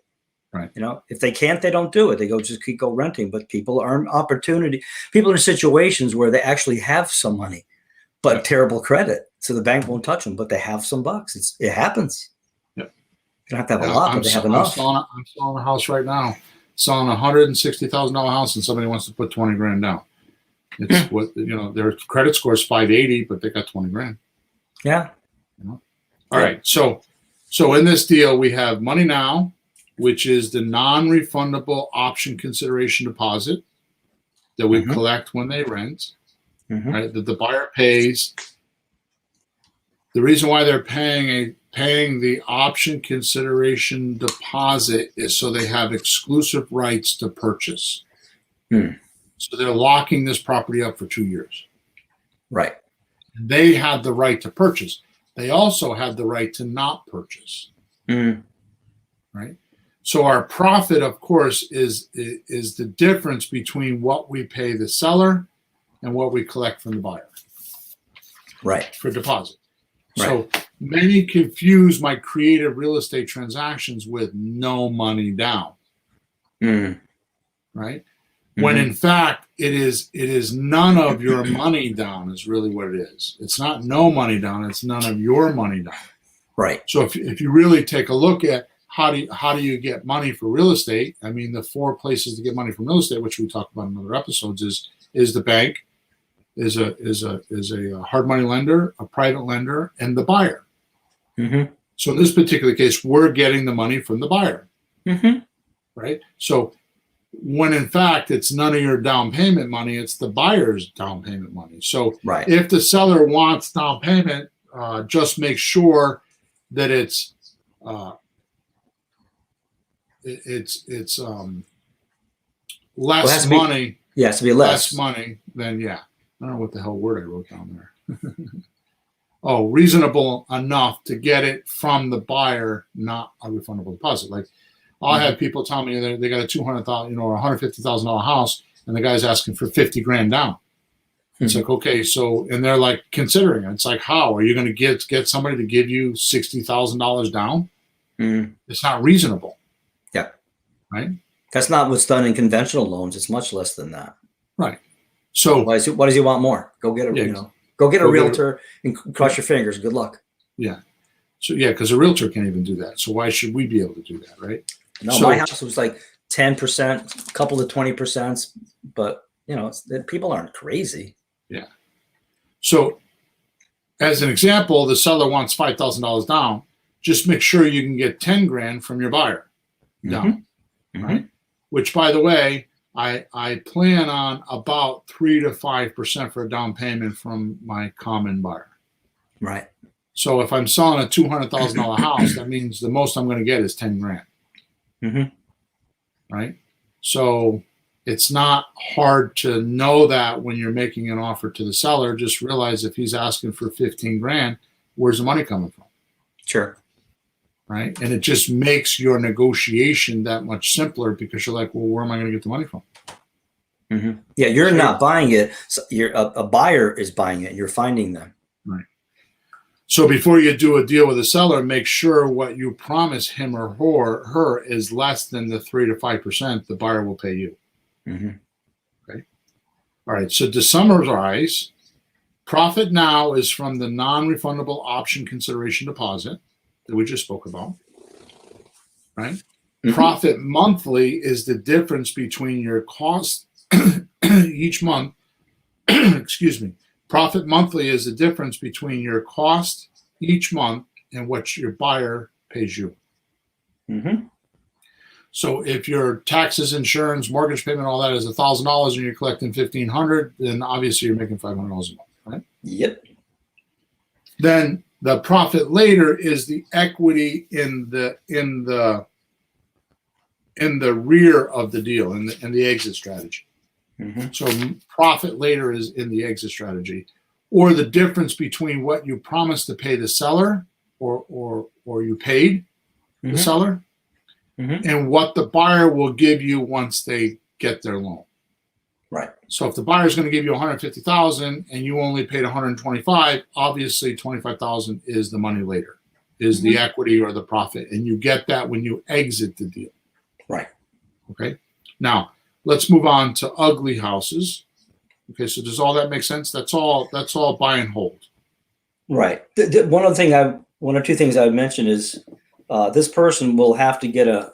Right. You know, if they can't, they don't do it. They just keep renting. But people are in opportunity. People are in situations where they actually have some money, but terrible credit. So the bank won't touch them, but they have some bucks. It happens. Yep. You don't have to have a lot, but they have enough. I'm selling a house right now. Selling a $160,000 house, and somebody wants to put 20 grand down. It's what, you know, their credit score is 580, but they got 20 grand. Yeah. You know? All right. So in this deal, we have money now, which is the non-refundable option consideration deposit that we collect when they rent, right? That the buyer pays. The reason why they're paying the option consideration deposit is so they have exclusive rights to purchase. So they're locking this property up for 2 years. Right. They have the right to purchase. They also have the right to not purchase. Right. So our profit, of course, is the difference between what we pay the seller and what we collect from the buyer. Right. For deposit. Right. So many confuse my creative real estate transactions with no money down. Right. When in fact it is none of your money down is really what it is. It's not no money down. It's none of your money down. Right. So if you really take a look at how do you get money for real estate? I mean, the 4 places to get money from real estate, which we talked about in other episodes, is the bank, is a hard money lender, a private lender, and the buyer. So in this particular case, we're getting the money from the buyer. Right. So when in fact it's none of your down payment money, it's the buyer's down payment money. So if the seller wants down payment, just make sure that it's less money. Yeah, it has to be less money than I don't know what the hell word I wrote down there. Oh, reasonable enough to get it from the buyer, not a refundable deposit. Like I'll have people tell me they got a $200,000, or $150,000 house, and the guy's asking for 50 grand down. It's like, okay, so, and they're like considering it. It's like, how are you going to get somebody to give you $60,000 down? It's not reasonable. Yeah. Right. That's not what's done in conventional loans. It's much less than that. Right. So why does he want more? Go get a, go get a realtor and cross your fingers. Good luck. Yeah. So because a realtor can't even do that. So why should we be able to do that? Right. No, my house was like 10%, a couple of 20%, but people aren't crazy. Yeah. So as an example, the seller wants $5,000 down. Just make sure you can get 10 grand from your buyer down. Right. Which, by the way, I plan on about 3 to 5% for a down payment from my common buyer. Right. So if I'm selling a $200,000 house, that means the most I'm going to get is 10 grand. Right. So it's not hard to know that when you're making an offer to the seller. Just realize if he's asking for 15 grand, where's the money coming from? Sure. Right. And it just makes your negotiation that much simpler because you're like, well, where am I going to get the money from? Yeah, you're not buying it. So a buyer is buying it. You're finding them. Right. So before you do a deal with a seller, make sure what you promise him or her is less than the 3 to 5% the buyer will pay you. Okay. All right. So to summarize, profit now is from the non-refundable option consideration deposit that we just spoke about. Right. Profit monthly is the difference between your cost each month. Excuse me. Profit monthly is the difference between your cost each month and what your buyer pays you. Mm-hmm. So if your taxes, insurance, mortgage payment, all that is $1,000 and you're collecting $1,500, then obviously you're making $500 a month, right? Yep. Then the profit later is the equity in the rear of the deal, in the exit strategy. Mm-hmm. So profit later is in the exit strategy, or the difference between what you promised to pay the seller or you paid the seller, and what the buyer will give you once they get their loan. Right. So if the buyer is going to give you $150,000 and you only paid $125,000, obviously $25,000 is the money later, is the equity or the profit, and you get that when you exit the deal. Right. Okay. Now let's move on to ugly houses. Okay. So does all that make sense? That's all buy and hold. Right. One or two things I would mention is this person will have to get a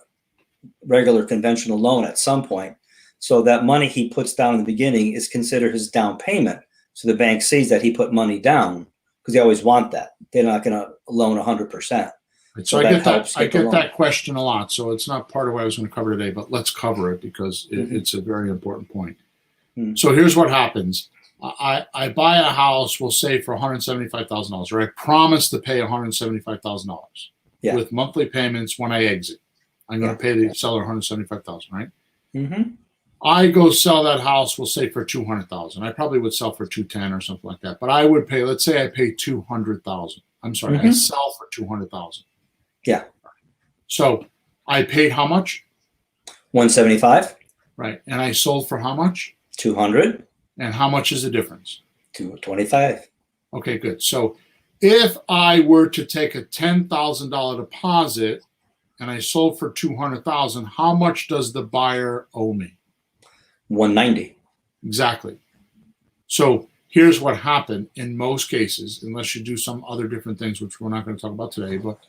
regular conventional loan at some point. So that money he puts down in the beginning is considered his down payment. So the bank sees that he put money down, because they always want that. They're not going to loan 100%. So I get that question a lot. So it's not part of what I was going to cover today, but let's cover it because it's a very important point. So here's what happens. I buy a house, we'll say for $175,000, or I promise to pay $175,000 with monthly payments when I exit. I'm going to pay the seller $175,000, right? Mm-hmm. I go sell that house, we'll say for $200,000. I probably would sell for $210,000 or something like that. But I would pay, let's say I pay $200,000. I'm sorry, I sell for $200,000. Yeah. So I paid how much? $175. Right. And I sold for how much? $200. And how much is the difference? $225. Okay, good. So if I were to take a $10,000 deposit and I sold for $200,000, how much does the buyer owe me? $190. Exactly. So here's what happened in most cases, unless you do some other different things, which we're not going to talk about today. But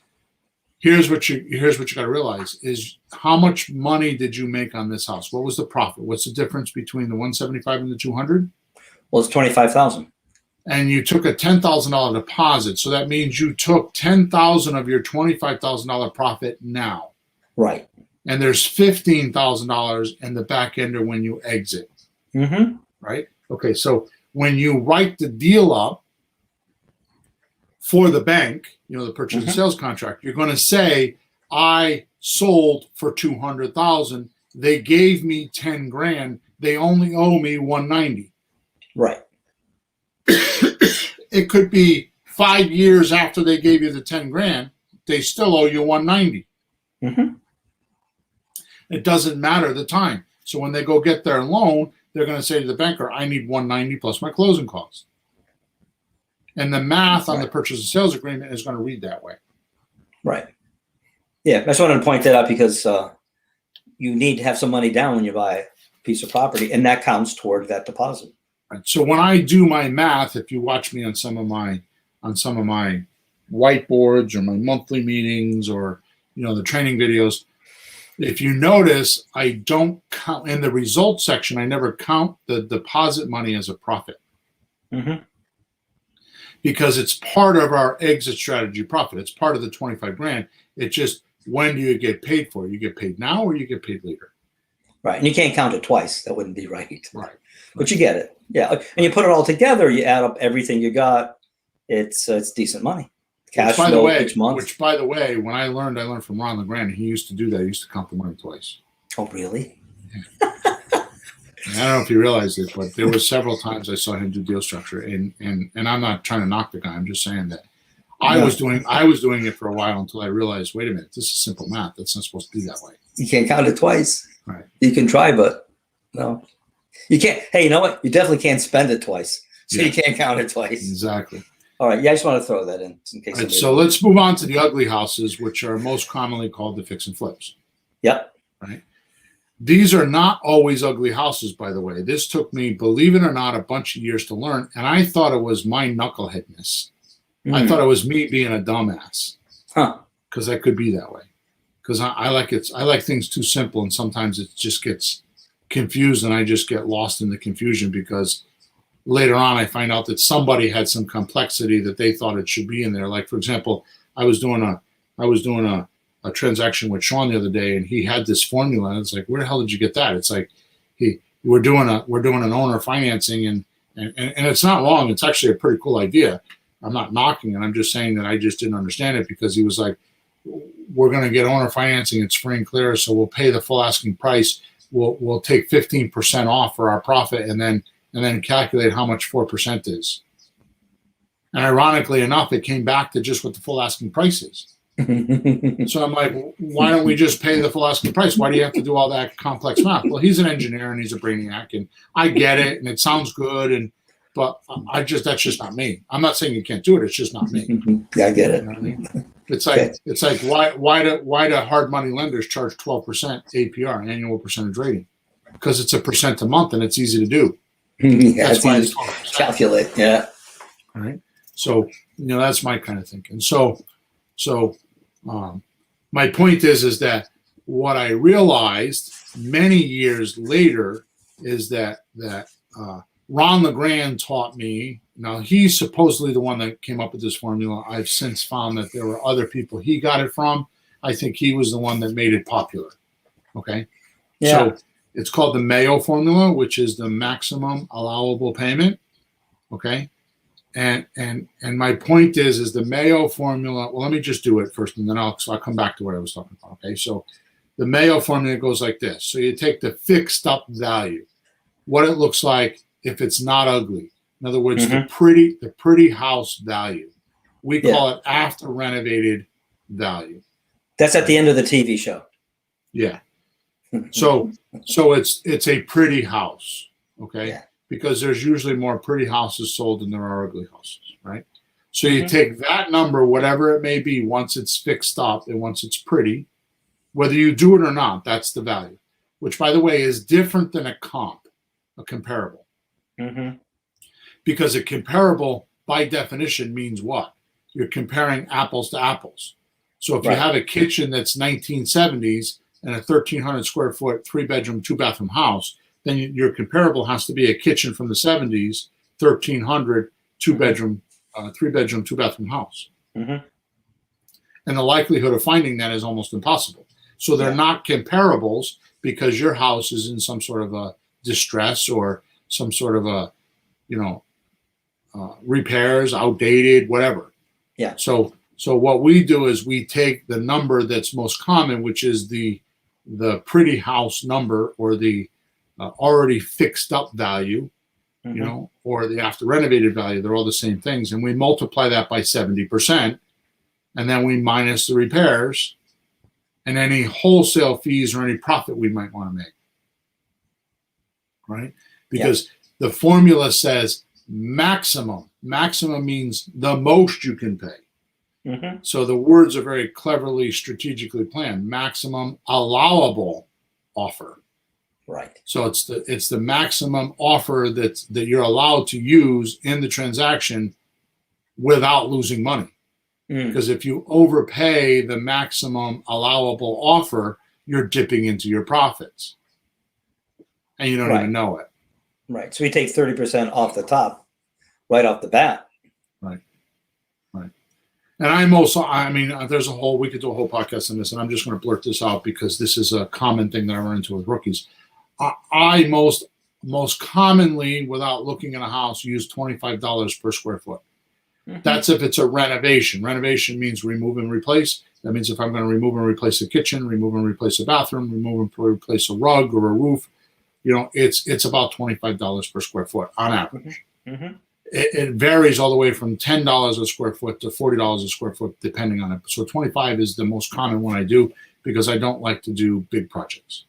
here's what you got to realize is how much money did you make on this house? What was the profit? What's the difference between the 175 and the 200? Well, it's $25,000. And you took a $10,000 deposit, so that means you took $10,000 of your $25,000 profit now. Right. And there's $15,000 in the back end or when you exit. Mm-hmm. Right? Okay, so when you write the deal up for the bank, the purchase and sales contract, you're going to say, I sold for $200,000. They gave me $10,000. They only owe me $190. Right. It could be 5 years after they gave you the $10,000, they still owe you $190. Mm-hmm. It doesn't matter the time. So when they go get their loan, they're going to say to the banker, I need $190 plus my closing costs. And the math on the purchase and sales agreement is going to read that way. Right. Yeah, I just wanted to point that out because you need to have some money down when you buy a piece of property, and that counts toward that deposit. Right. So when I do my math, if you watch me on some of my whiteboards or my monthly meetings or the training videos, if you notice, I don't count in the results section. I never count the deposit money as a profit. Mm-hmm. Because it's part of our exit strategy profit. It's part of the $25,000. It's just, when do you get paid for? You get paid now or you get paid later? Right. And you can't count it twice. That wouldn't be right. Right. But you get it. Yeah. And you put it all together, you add up everything you got. It's decent money. Cash flow each month. Which, by the way, when I learned from Ron LeGrand, he used to do that. He used to count the money twice. Oh, really? Yeah. I don't know if you realize it, but there were several times I saw him do deal structure, and I'm not trying to knock the guy. I'm just saying that I was doing it for a while until I realized, wait a minute, this is simple math. That's not supposed to be that way. You can't count it twice. Right. You can try, but no, you can't. Hey, you know what? You definitely can't spend it twice, so you can't count it twice. Exactly. All right. Yeah, I just want to throw that in case. Right, so let's move on to the ugly houses, which are most commonly called the fix and flips. Yep. Right. These are not always ugly houses, by the way. This took me, believe it or not, a bunch of years to learn. And I thought it was my knuckleheadness. I thought it was me being a dumbass. Because I could be that way. Because I like things too simple, and sometimes it just gets confused and I just get lost in the confusion because later on, I find out that somebody had some complexity that they thought it should be in there. Like, for example, I was doing a transaction with Sean the other day, and he had this formula, and it's like, where the hell did you get that? It's like, we're doing an owner financing, and it's not wrong. It's actually a pretty cool idea. I'm not knocking it. I'm just saying that I just didn't understand it, because he was like, we're going to get owner financing. It's free and clear, so we'll pay the full asking price. We'll take 15% off for our profit, and then calculate how much 4% is. And ironically enough, it came back to just what the full asking price is. So I'm like, why don't we just pay the full asking price? Why do you have to do all that complex math? Well, he's an engineer and he's a brainiac, and I get it, and it sounds good, but that's just not me. I'm not saying you can't do it. It's just not me. Yeah, I get it. You know what I mean? It's like why do hard money lenders charge 12% APR, annual percentage rating? Because it's a percent a month and it's easy to do. Yeah, that's why it's calculate. Yeah. All right. So that's my kind of thinking. So my point is that what I realized many years later is that Ron LeGrand taught me. Now, he's supposedly the one that came up with this formula. I've since found that there were other people he got it from. I think he was the one that made it popular. Okay. Yeah. So it's called the Mayo formula, which is the maximum allowable payment. Okay. And my point is the Mayo formula. Well, let me just do it first, and then I'll come back to what I was talking about. Okay. So the Mayo formula goes like this. So you take the fixed up value, what it looks like if it's not ugly. In other words, the pretty house value. We call it after renovated value. That's at the end of the TV show. Yeah. So it's a pretty house, okay? Yeah. Because there's usually more pretty houses sold than there are ugly houses, right? So you take that number, whatever it may be, once it's fixed up and once it's pretty, whether you do it or not, that's the value. Which, by the way, is different than a comp, a comparable. Because a comparable, by definition, means what? You're comparing apples to apples. So if you have a kitchen that's 1970s and a 1,300 square foot, 3-bedroom, 2-bathroom house, then your comparable has to be a kitchen from the 70s, 1,300, 2-bedroom, 3-bedroom, 2-bathroom house. And the likelihood of finding that is almost impossible. So they're not comparables because your house is in some sort of a distress or some sort of a, repairs, outdated, whatever. Yeah. So what we do is we take the number that's most common, which is the pretty house number, or the already fixed up value, or the after renovated value. They're all the same things. And we multiply that by 70%. And then we minus the repairs and any wholesale fees or any profit we might want to make. Right? Because the formula says maximum. Maximum means the most you can pay. So the words are very cleverly, strategically planned. Maximum allowable offer. Right. So it's the maximum offer that you're allowed to use in the transaction without losing money. Because if you overpay the maximum allowable offer, you're dipping into your profits, and you don't even know it. Right. So we take 30% off the top, right off the bat. Right. And I'm also, there's we could do a whole podcast on this, and I'm just going to blurt this out because this is a common thing that I run into with rookies. I most commonly, without looking at a house, use $25 per square foot. That's if it's a renovation. Renovation means remove and replace. That means if I'm going to remove and replace a kitchen, remove and replace a bathroom, remove and replace a rug or a roof, it's about $25 per square foot on average. It varies all the way from $10 a square foot to $40 a square foot, depending on it. So 25 is the most common one I do because I don't like to do big projects.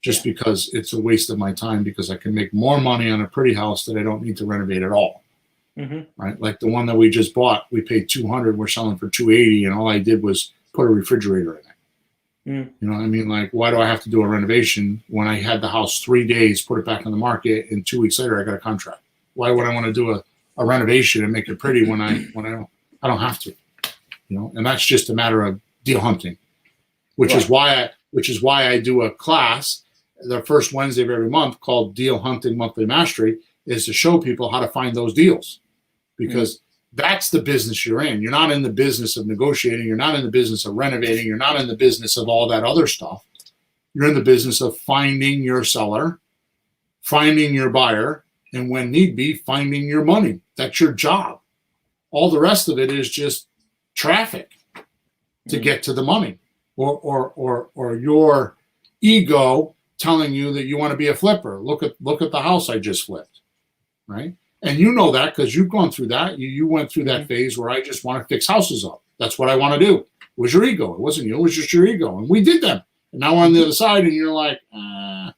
Just because it's a waste of my time, because I can make more money on a pretty house that I don't need to renovate at all. Right? Like the one that we just bought, we paid $200, we're selling for $280, and all I did was put a refrigerator in it. You know what I mean? Like, why do I have to do a renovation when I had the house 3 days, put it back on the market, and 2 weeks later I got a contract? Why would I want to do a renovation and make it pretty when I don't have to? And that's just a matter of deal hunting, which is why I do a class the first Wednesday of every month called Deal Hunting Monthly Mastery, is to show people how to find those deals, because that's the business you're in. You're not in the business of negotiating. You're not in the business of renovating. You're not in the business of all that other stuff. You're in the business of finding your seller, finding your buyer, and when need be, finding your money. That's your job. All the rest of it is just traffic to get to the money, or your ego telling you that you want to be a flipper. Look at the house I just flipped, right? And you know that because you've gone through that. You went through that phase where I just want to fix houses up. That's what I want to do. It was your ego. It wasn't you. It was just your ego. And we did them. And now we're on the other side, and you're like, I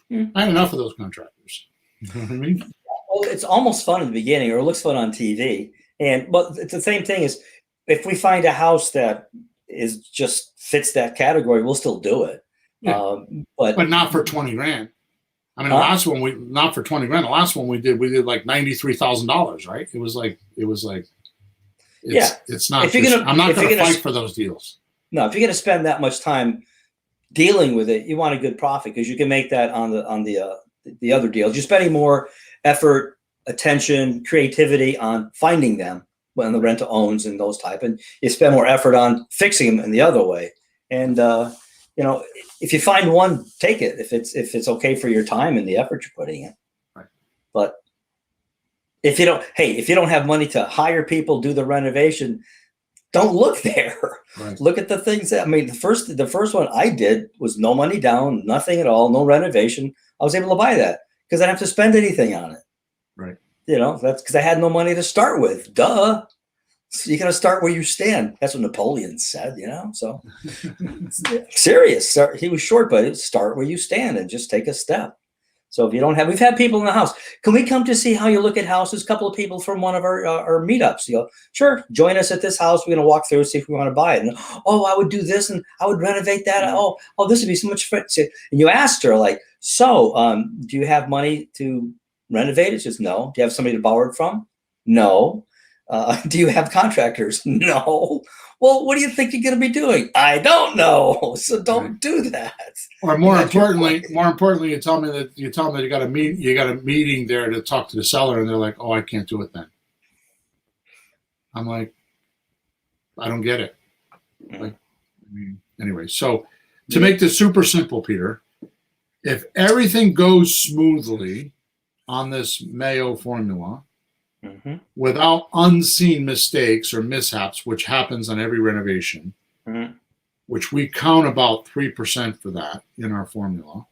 had enough of those contractors. You know what I mean? Well, it's almost fun in the beginning, or it looks fun on TV. But it's the same thing as if we find a house that is just fits that category, we'll still do it. Yeah. But not for 20 grand. I mean, the last one not for 20 grand. The last one we did like $93,000, right? It was like, it's not, I'm not going to fight for those deals. No, if you're going to spend that much time dealing with it, you want a good profit, because you can make that on the other deals. You're spending more effort, attention, creativity on finding them when the rent to owns and those type, and you spend more effort on fixing them in the other way. And if you find one, take it if it's okay for your time and the effort you're putting in. Right. But if you don't have money to hire people, do the renovation, don't look there. Right. Look at the things that, the first one I did was no money down, nothing at all, no renovation. I was able to buy that because I didn't have to spend anything on it. Right. That's because I had no money to start with. Duh. So you got to start where you stand. That's what Napoleon said, so serious. He was short, but start where you stand and just take a step. So if you don't have, we've had people in the house. Can we come to see how you look at houses? A couple of people from one of our meetups. You go, sure, join us at this house. We're going to walk through, see if we want to buy it. And, I would do this and I would renovate that. Oh, this would be so much fun. And you asked her, like, do you have money to renovate it? She says, no. Do you have somebody to borrow it from? No. Do you have contractors? No. Well, what do you think you're going to be doing? I don't know. So don't do that. Or more importantly, you tell me that you got a meeting there to talk to the seller, and they're like, "Oh, I can't do it then." I'm like, I don't get it. Anyway, so to make this super simple, Peter, if everything goes smoothly on this Mayo formula, without unseen mistakes or mishaps, which happens on every renovation, which we count about 3% for that in our formula.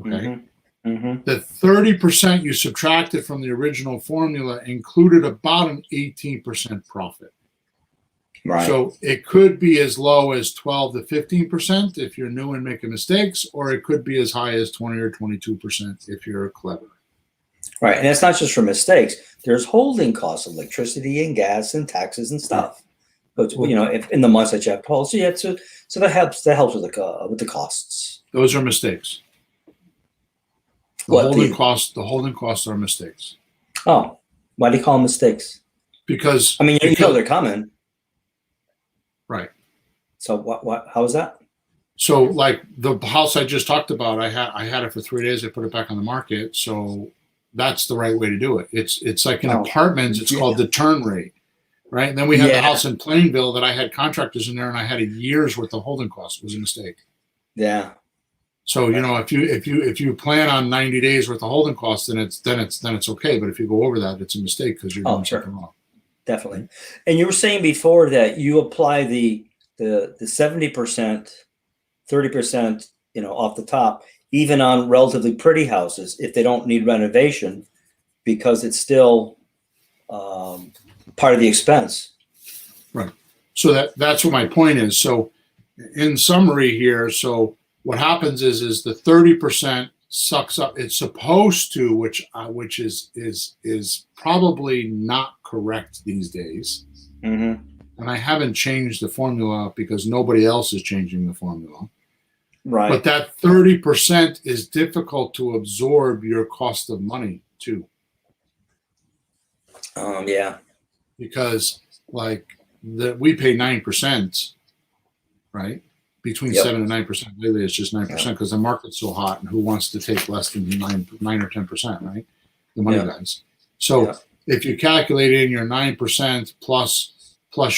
Okay. The 30% you subtracted from the original formula included about an 18% profit. Right. So it could be as low as 12 to 15% if you're new and making mistakes, or it could be as high as 20 or 22% if you're clever. Right. And it's not just for mistakes. There's holding costs, electricity and gas and taxes and stuff. But if in the months that you have to hold, so that helps with the costs. Those are mistakes. The holding costs are mistakes. Oh, why do you call them mistakes? Because they're coming. Right. So what? How is that? So like the house I just talked about, I had it for 3 days. I put it back on the market. So that's the right way to do it. It's like in apartments. It's called the turn rate, right? And then we had the house in Plainville that I had contractors in there, and I had a year's worth of holding costs. It was a mistake. Yeah. So if you plan on 90 days worth of holding costs, then it's okay. But if you go over that, it's a mistake because you're doing something wrong. Definitely. And you were saying before that you apply the 70%, 30%, off the top, even on relatively pretty houses, if they don't need renovation, because it's still part of the expense. Right. So that's what my point is. So in summary here, so what happens is the 30% sucks up. It's supposed to, which is probably not correct these days. And I haven't changed the formula because nobody else is changing the formula. Right. But that 30% is difficult to absorb your cost of money too. Yeah. Because we pay 9%, right? Between 7 and 9%. Lately, it's just 9% because the market's so hot, and who wants to take less than 9 or 10%, right? the money Yeah. guys. So Yeah. if you calculate in your 9% plus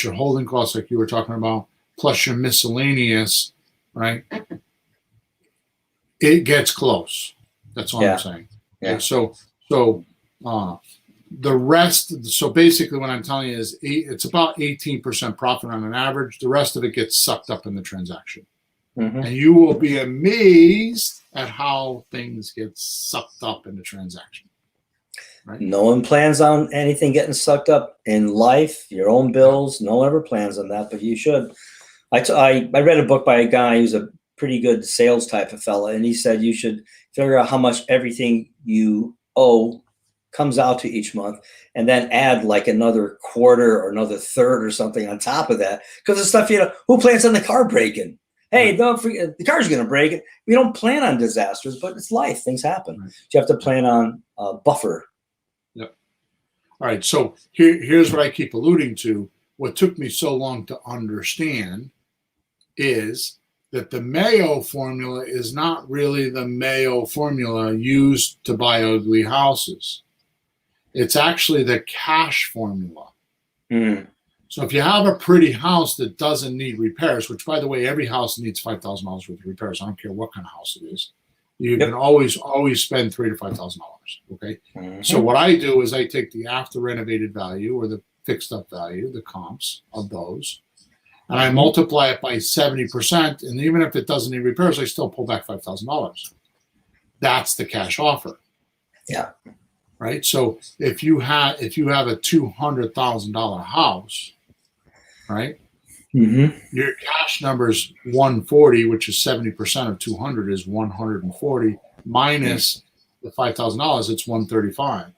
your holding costs, like you were talking about, plus your miscellaneous, right? It gets close. That's all Yeah. I'm saying. Yeah. Okay, so the rest. So basically, what I'm telling you is it's about 18% profit on an average. The rest of it gets sucked up in the transaction, Mm-hmm. and you will be amazed at how things get sucked up in the transaction. Right? No one plans on anything getting sucked up in life, your own bills. No one ever plans on that, but you should. I read a book by a guy who's a pretty good sales type of fella, and he said you should figure out how much everything you owe comes out to each month, and then add like another quarter or another third or something on top of that. Because the stuff, who plans on the car breaking? Hey, don't forget, the car's going to break it. We don't plan on disasters, but it's life. Things happen. Right. You have to plan on a buffer. Yep. All right. So here's what I keep alluding to. What took me so long to understand is that the Mayo formula is not really the Mayo formula used to buy ugly houses. It's actually the cash formula. Mm. So if you have a pretty house that doesn't need repairs, which, by the way, every house needs $5,000 worth of repairs. I don't care what kind of house it is. You can always spend $3,000 to $5,000. Okay. Mm-hmm. So what I do is I take the after renovated value or the fixed up value, the comps of those, and I multiply it by 70%. And even if it doesn't need repairs, I still pull back $5,000. That's the cash offer. Yeah. Right. So if you have a $200,000 house, right, your cash number is 140, which is 70% of 200 is 140 minus the $5,000. It's 135.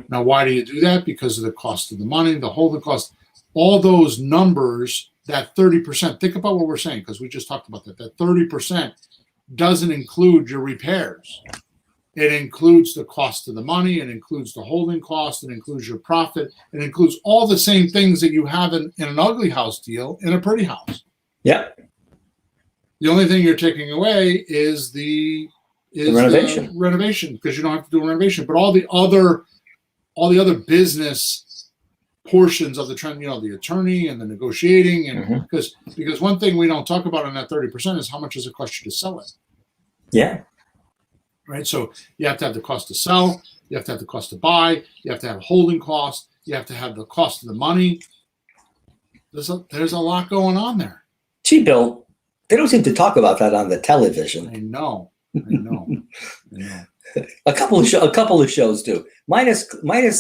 Now, why do you do that? Because of the cost of the money, the holding cost, all those numbers. That 30%. Think about what we're saying, because we just talked about that. That 30% doesn't include your repairs. It includes the cost of the money. It includes the holding cost. It includes your profit. It includes all the same things that you have in an ugly house deal in a pretty house. Yeah. The only thing you're taking away is the renovation, because you don't have to do a renovation. But all the other business portions of the trend, the attorney and the negotiating, and because one thing we don't talk about on that 30% is how much does it cost you to sell it. Yeah. Right. So you have to have the cost to sell. You have to have the cost to buy. You have to have holding cost. You have to have the cost of the money. There's a lot going on there. Gee, Bill, they don't seem to talk about that on the television. I know. A couple of shows do. Minus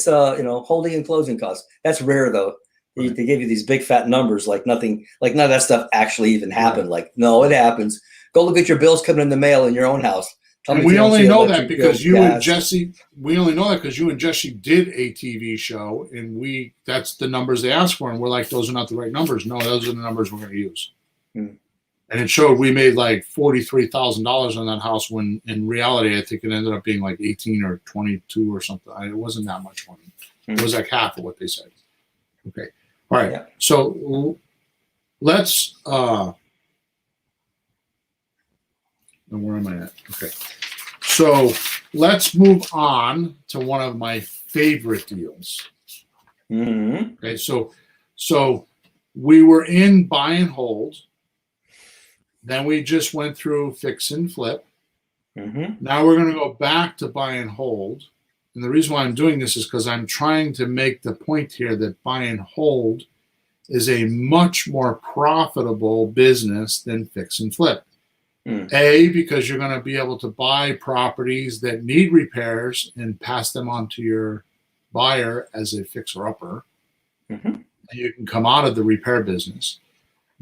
holding and closing costs. That's rare though. Right. They give you these big fat numbers like nothing, like none of that stuff actually even happened. Right. Like, no, it happens. Go look at your bills coming in the mail in your own house. And we only know that because you and Jesse. We only know that because you and Jesse did a TV show, and that's the numbers they asked for, and we're like, those are not the right numbers. No, those are the numbers we're going to use. And it showed we made like $43,000 on that house when in reality I think it ended up being like 18 or 22 or something. It wasn't that much money. It was like half of what they said. Okay. All right. Yeah. So let's where am I at? Okay. So let's move on to one of my favorite deals. Okay. So we were in buy and hold. Then we just went through fix and flip. Now we're going to go back to buy and hold. And the reason why I'm doing this is because I'm trying to make the point here that buy and hold is a much more profitable business than fix and flip. A, because you're going to be able to buy properties that need repairs and pass them on to your buyer as a fixer-upper. And you can come out of the repair business.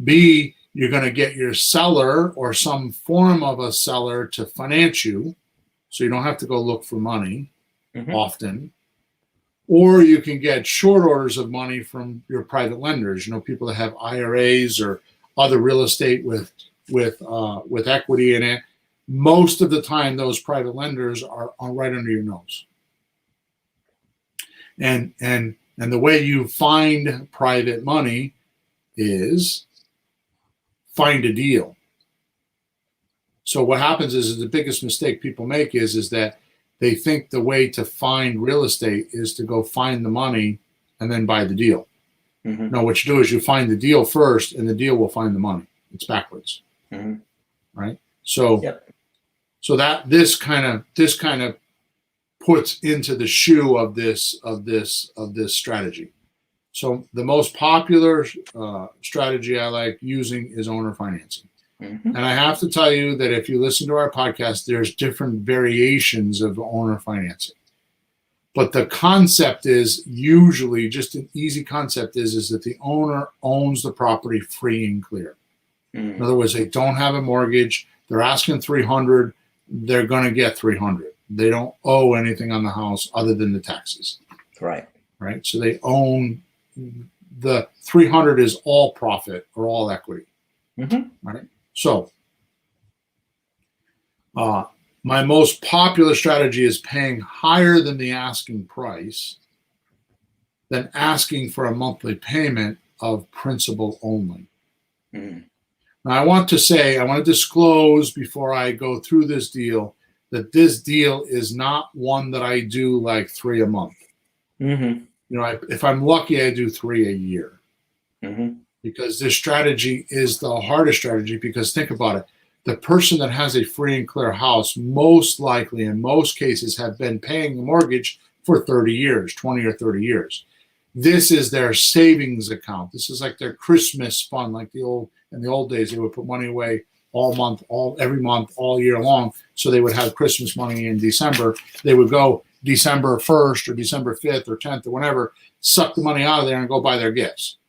B, you're going to get your seller or some form of a seller to finance you, so you don't have to go look for money often. Or you can get short orders of money from your private lenders, people that have IRAs or other real estate with equity in it. Most of the time, those private lenders are right under your nose. And the way you find private money is find a deal. So what happens is the biggest mistake people make is that they think the way to find real estate is to go find the money and then buy the deal. No, what you do is you find the deal first, and the deal will find the money. It's backwards, right? So, so that this kind of puts into the shoe of this strategy. So the most popular strategy I like using is owner financing. And I have to tell you that if you listen to our podcast, there's different variations of owner financing. But the concept is usually, just an easy concept is that the owner owns the property free and clear. In other words, they don't have a mortgage. They're asking $300. They're going to get $300. They don't owe anything on the house other than the taxes. Right. So they own the $300 is all profit or all equity. Right. So, my most popular strategy is paying higher than the asking price, than asking for a monthly payment of principal only. Now, I want to disclose before I go through this deal that this deal is not one that I do like 3 a month. If I'm lucky, I do 3 a year. Because this strategy is the hardest strategy, because think about it. The person that has a free and clear house most likely, in most cases, have been paying the mortgage for 30 years, 20 or 30 years. This is their savings account. This is like their Christmas fund, like in the old days, they would put money away every month, all year long. So they would have Christmas money in December. They would go December 1st or December 5th or 10th or whenever, suck the money out of there and go buy their gifts.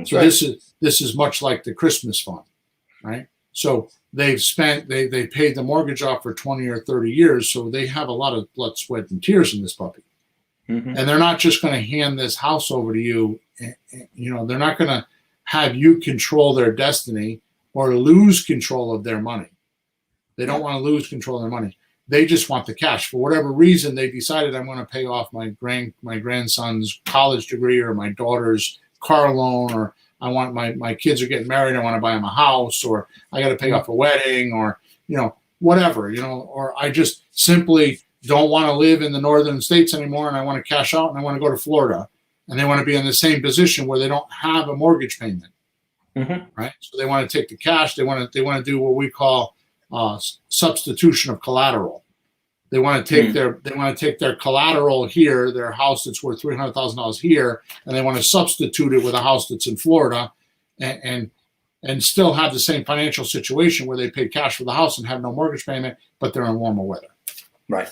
So this is much like the Christmas fund, right? So they paid the mortgage off for 20 or 30 years. So they have a lot of blood, sweat, and tears in this puppy. And they're not just going to hand this house over to you. They're not going to have you control their destiny or lose control of their money. They don't want to lose control of their money. They just want the cash. For whatever reason, they decided, I'm going to pay off my grandson's college degree or my daughter's car loan, or I want my kids are getting married, I want to buy them a house, or I got to pay off a wedding, or whatever, or I just simply don't want to live in the northern states anymore and I want to cash out and I want to go to Florida, and they want to be in the same position where they don't have a mortgage payment. Right? So they want to take the cash, they want to do what we call substitution of collateral. They want to take their collateral here, their house that's worth $300,000 here, and they want to substitute it with a house that's in Florida, and still have the same financial situation where they pay cash for the house and have no mortgage payment, but they're in warmer weather. Right.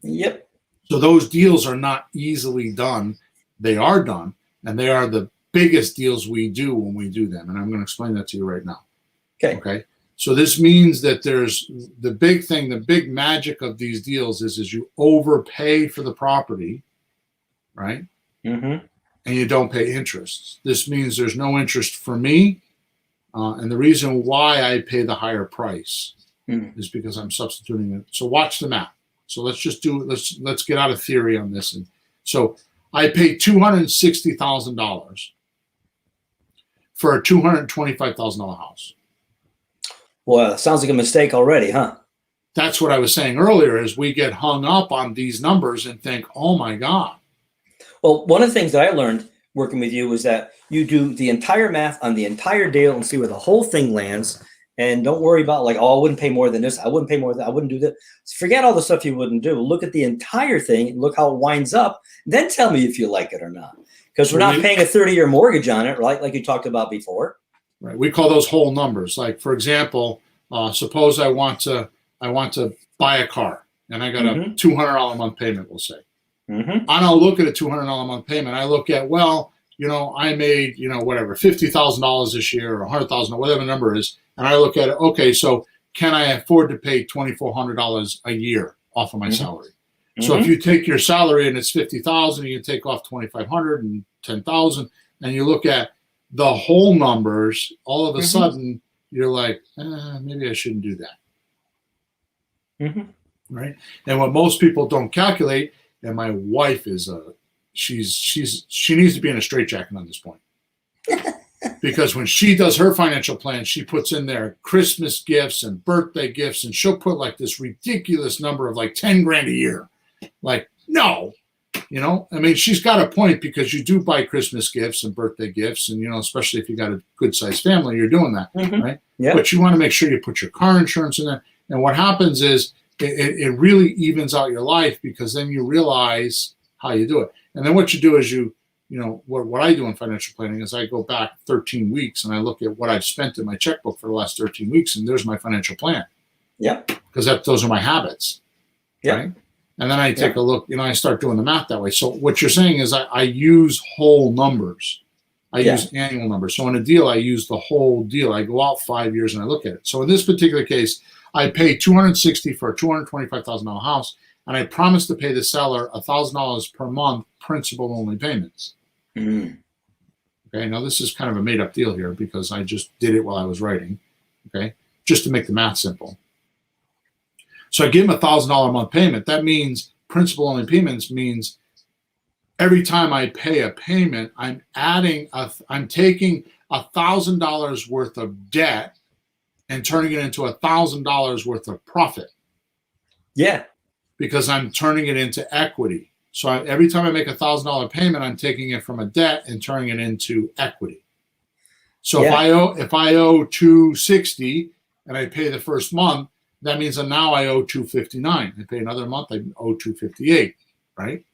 Yep. So those deals are not easily done. They are done, and they are the biggest deals we do when we do them, and I'm going to explain that to you right now. Okay. So this means that there's the big magic of these deals is you overpay for the property, right? And you don't pay interest. This means there's no interest for me. And the reason why I pay the higher price is because I'm substituting it. So watch the math. So let's get out of theory on this. And so I pay $260,000 for a $225,000 house. Well, sounds like a mistake already, huh? That's what I was saying earlier, is we get hung up on these numbers and think, oh my God. Well, one of the things that I learned working with you was that you do the entire math on the entire deal and see where the whole thing lands. And don't worry about I wouldn't pay more than this. I wouldn't pay more than that. I wouldn't do that. Forget all the stuff you wouldn't do. Look at the entire thing. Look how it winds up. Then tell me if you like it or not. Because we're not paying a 30-year mortgage on it, right? Like you talked about before. Right. We call those whole numbers. Like, for example, suppose I want to buy a car and I got a $200 a month payment, we'll say. I don't look at a $200 a month payment. I look at, I made, whatever, $50,000 this year or $100,000, whatever the number is. And I look at it, okay, so can I afford to pay $2,400 a year off of my salary? So if you take your salary and it's $50,000, you take off $2,500 and $10,000, and you look at the whole numbers, all of a sudden you're like, maybe I shouldn't do that. Right? And what most people don't calculate, and my wife is she needs to be in a straitjacket on this point. Because when she does her financial plan, she puts in there Christmas gifts and birthday gifts, and she'll put like this ridiculous number of like 10 grand a year. Like, no, I mean, she's got a point, because you do buy Christmas gifts and birthday gifts, and, especially if you got a good sized family, you're doing that, right? Yeah. But you want to make sure you put your car insurance in there. And what happens is it really evens out your life, because then you realize how you do it. And then what you do is what I do in financial planning is I go back 13 weeks and I look at what I've spent in my checkbook for the last 13 weeks, and there's my financial plan. Yeah. Because those are my habits. Yeah. Right? And then I take a look, I start doing the math that way. So what you're saying is I use whole numbers. I use annual numbers. So in a deal, I use the whole deal. I go out 5 years and I look at it. So in this particular case, I pay $260 for a $225,000 house, and I promise to pay the seller $1,000 per month, principal only payments. Mm. Okay, now this is kind of a made up deal here, because I just did it while I was writing. Okay, just to make the math simple. So I give him $1,000 a month payment. That means principal only payments means every time I pay a payment, I'm taking $1,000 worth of debt and turning it into $1,000 worth of profit. Yeah. Because I'm turning it into equity. So every time I make $1,000 payment, I'm taking it from a debt and turning it into equity. So if I owe $260 and I pay the first month, that means that now I owe $259. I pay another month, I owe $258, right?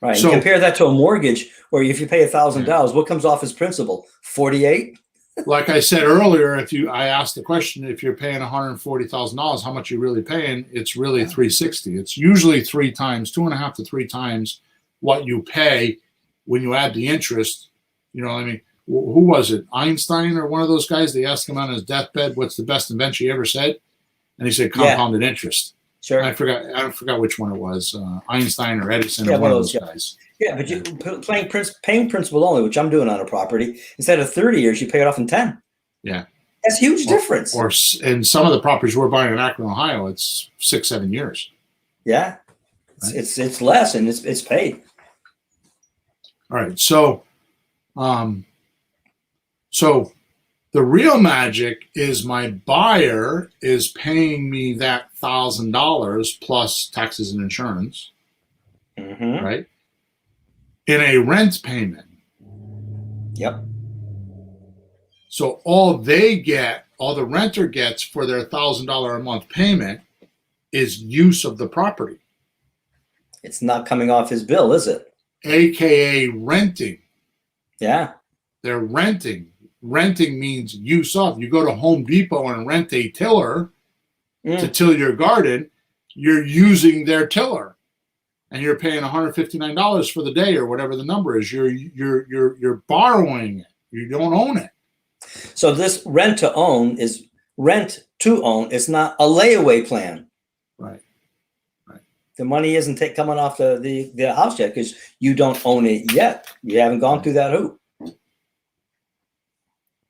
Right. So and compare that to a mortgage, where if you pay $1,000, what comes off as principal? 48. Like I said earlier, I asked the question, if you're paying $140,000, how much are you really paying? It's really $360. It's usually 3 times, 2.5 to 3 times what you pay when you add the interest. I mean, who was it? Einstein or one of those guys? They asked him on his deathbed, what's the best invention he ever said? And he said compounded interest. Sure. I forgot which one it was, Einstein or Edison, or one of those guys. Yeah, but you paying principal only, which I'm doing on a property, instead of 30 years, you pay it off in 10. Yeah. That's a huge difference. Or in some of the properties we're buying in Akron, Ohio, it's 6-7 years. Yeah. Right? It's less, and it's paid. All right. So the real magic is my buyer is paying me that $1,000 plus taxes and insurance, right? In a rent payment. Yep. So all the renter gets for their $1,000 a month payment is use of the property. It's not coming off his bill, is it? AKA renting. Yeah. They're renting. Renting means use of. You go to Home Depot and rent a tiller to till your garden, you're using their tiller, and you're paying $159 for the day or whatever the number is. You're borrowing it. You don't own it. So this rent to own is rent to own. It's not a layaway plan. Right. Right. The money isn't coming off the house yet, because you don't own it yet. You haven't gone through that hoop.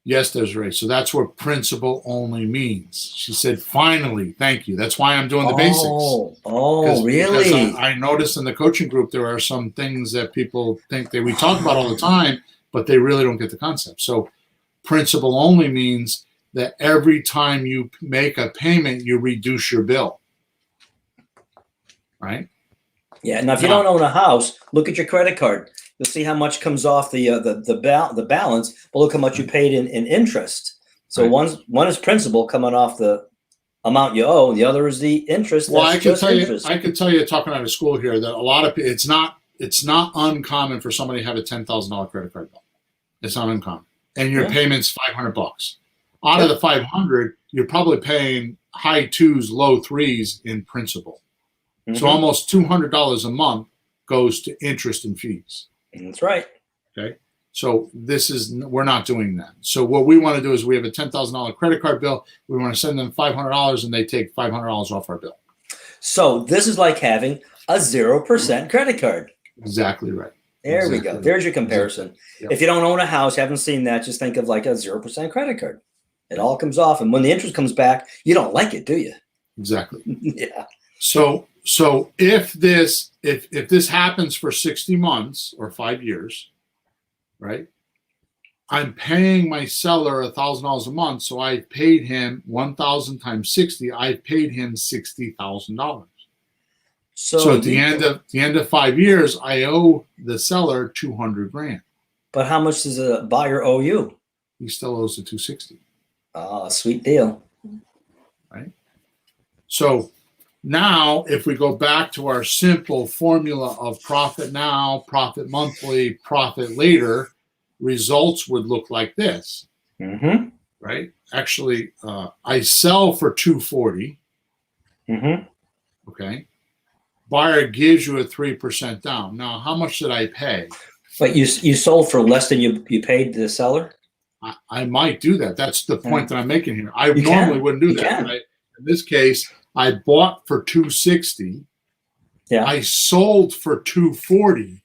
Yes, Desiree. So that's what principal only means. She said, finally, thank you. That's why I'm doing the basics. Oh, really? Because I noticed in the coaching group, there are some things that people think that we talk about all the time, but they really don't get the concept. So principal only means that every time you make a payment, you reduce your bill. Right? Yeah. Now, if you don't own a house, look at your credit card. You'll see how much comes off the balance, but look how much you paid in interest. So one is principal coming off the amount you owe, and the other is the interest. Well, I could tell you, talking out of school here, that a lot of it's not uncommon for somebody to have a $10,000 credit card bill. It's not uncommon, and your payment's $500. Out of the 500, you're probably paying high 2s, low 3s in principal. So almost $200 a month goes to interest and fees. That's right. Okay. So we're not doing that. So what we want to do is we have a $10,000 credit card bill. We want to send them $500 and they take $500 off our bill. So this is like having a 0% credit card. Exactly right. There we go. There's your comparison. Yep. If you don't own a house, haven't seen that, just think of like a 0% credit card. It all comes off. And when the interest comes back, you don't like it, do you? Exactly. Yeah. So if this happens for 60 months or 5 years, right? I'm paying my seller $1,000 a month, so I paid him 1,000 times 60. I paid him $60,000. So at the end of 5 years, I owe the seller 200 grand. But how much does a buyer owe you? He still owes the 260. Oh, sweet deal. Right. So now, if we go back to our simple formula of profit now, profit monthly, profit later, results would look like this. Mm-hmm. Right. Actually, I sell for 240. Mm-hmm. Okay. Buyer gives you a 3% down. Now, how much did I pay? But you sold for less than you paid the seller? I might do that. That's the point that I'm making here. I You normally can. wouldn't do You that. can. But in this case, I bought for 260. Yeah. I sold for 240.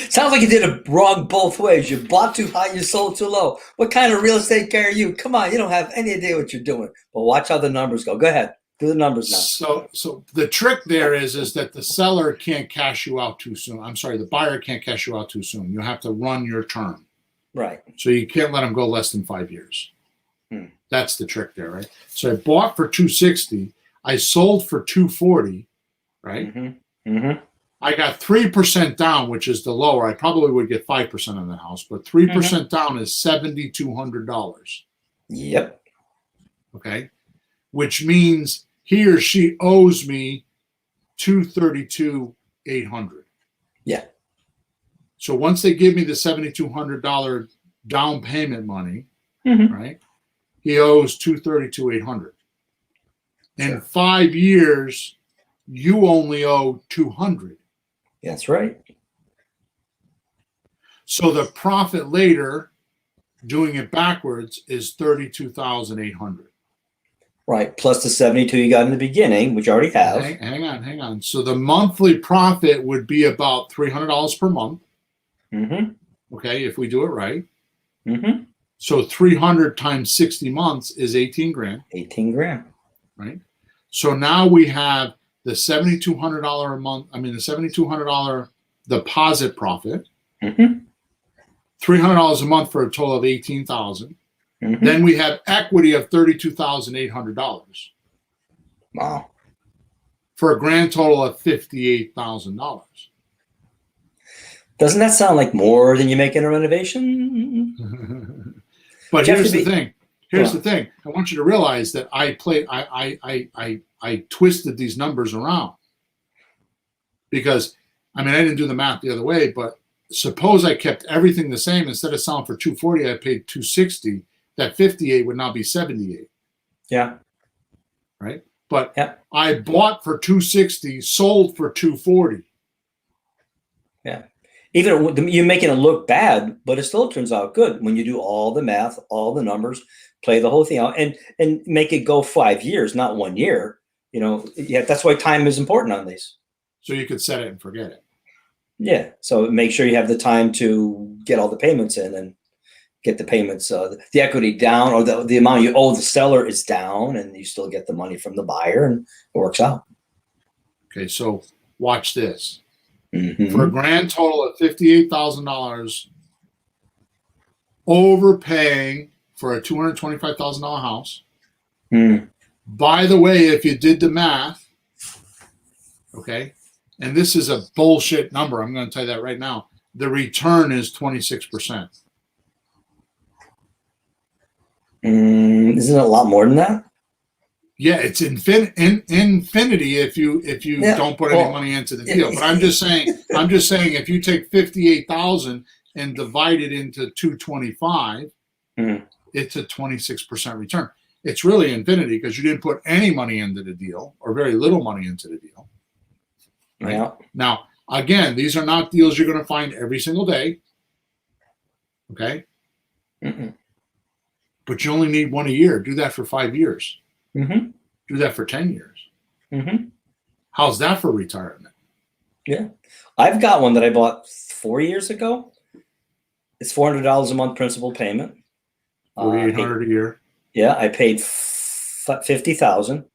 Sounds like you did it wrong both ways. You bought too high, you sold too low. What kind of real estate guy are you? Come on, you don't have any idea what you're doing. But watch how the numbers go. Go ahead. Do the numbers now. So the trick there is that the seller can't cash you out too soon. I'm sorry, the buyer can't cash you out too soon. You have to run your term. Right. So you can't let them go less than 5 years. Hmm. That's the trick there, right? So I bought for 260. I sold for 240, right? Mm-hmm. Mm-hmm. I got 3% down, which is the lower. I probably would get 5% on the house, but 3% down is $7,200. Yep. Okay. Which means he or she owes me $232,800. Yeah. So once they give me the $7,200 down payment money, right? He owes $232,800. In 5 years, you only owe $200. That's right. So the profit later, doing it backwards, is $32,800. Right. Plus the 72 you got in the beginning, which you already have. Hang on. So the monthly profit would be about $300 per month. Mm-hmm. Okay, if we do it right. Mm-hmm. So 300 times 60 months is 18 grand. 18 grand. Right. So now we have the $7,200 a month. I mean, the $7,200 deposit profit. Mm-hmm. $300 a month for a total of $18,000. Mm-hmm. Then we have equity of $32,800. Wow. For a grand total of $58,000. Doesn't that sound like more than you make in a renovation? But here's the thing. Here's the thing. I want you to realize that I twisted these numbers around. Because, I mean, I didn't do the math the other way, but suppose I kept everything the same. Instead of selling for 240, I paid 260. That 58 would now be 78. Yeah. Right? But I bought for 260, sold for 240. Yeah. Even you're making it look bad, but it still turns out good when you do all the math, all the numbers, play the whole thing out, and make it go 5 years, not 1 year. You know, that's why time is important on these. So you could set it and forget it. Yeah. So make sure you have the time to get all the payments in and get the payments, the equity down, or the amount you owe the seller is down, and you still get the money from the buyer, and it works out. Okay, so watch this. Mm-hmm. For a grand total of $58,000, overpaying for a $225,000 house. Mm. By the way, if you did the math, okay, and this is a bullshit number, I'm going to tell you that right now, the return is 26%. Isn't it a lot more than that? Yeah, it's infinity if you don't put any money into the deal. But I'm just saying if you take 58,000 and divide it into 225, it's a 26% return. It's really infinity because you didn't put any money into the deal or very little money into the deal. Right? Yeah. Now, again, these are not deals you're going to find every single day. Okay. Mm-mm. But you only need one a year. Do that for 5 years. Mm-hmm. Do that for 10 years. Mm-hmm. How's that for retirement? Yeah. I've got one that I bought 4 years ago. It's $400 a month principal payment. $4,800 a year. Yeah, I paid $50,000.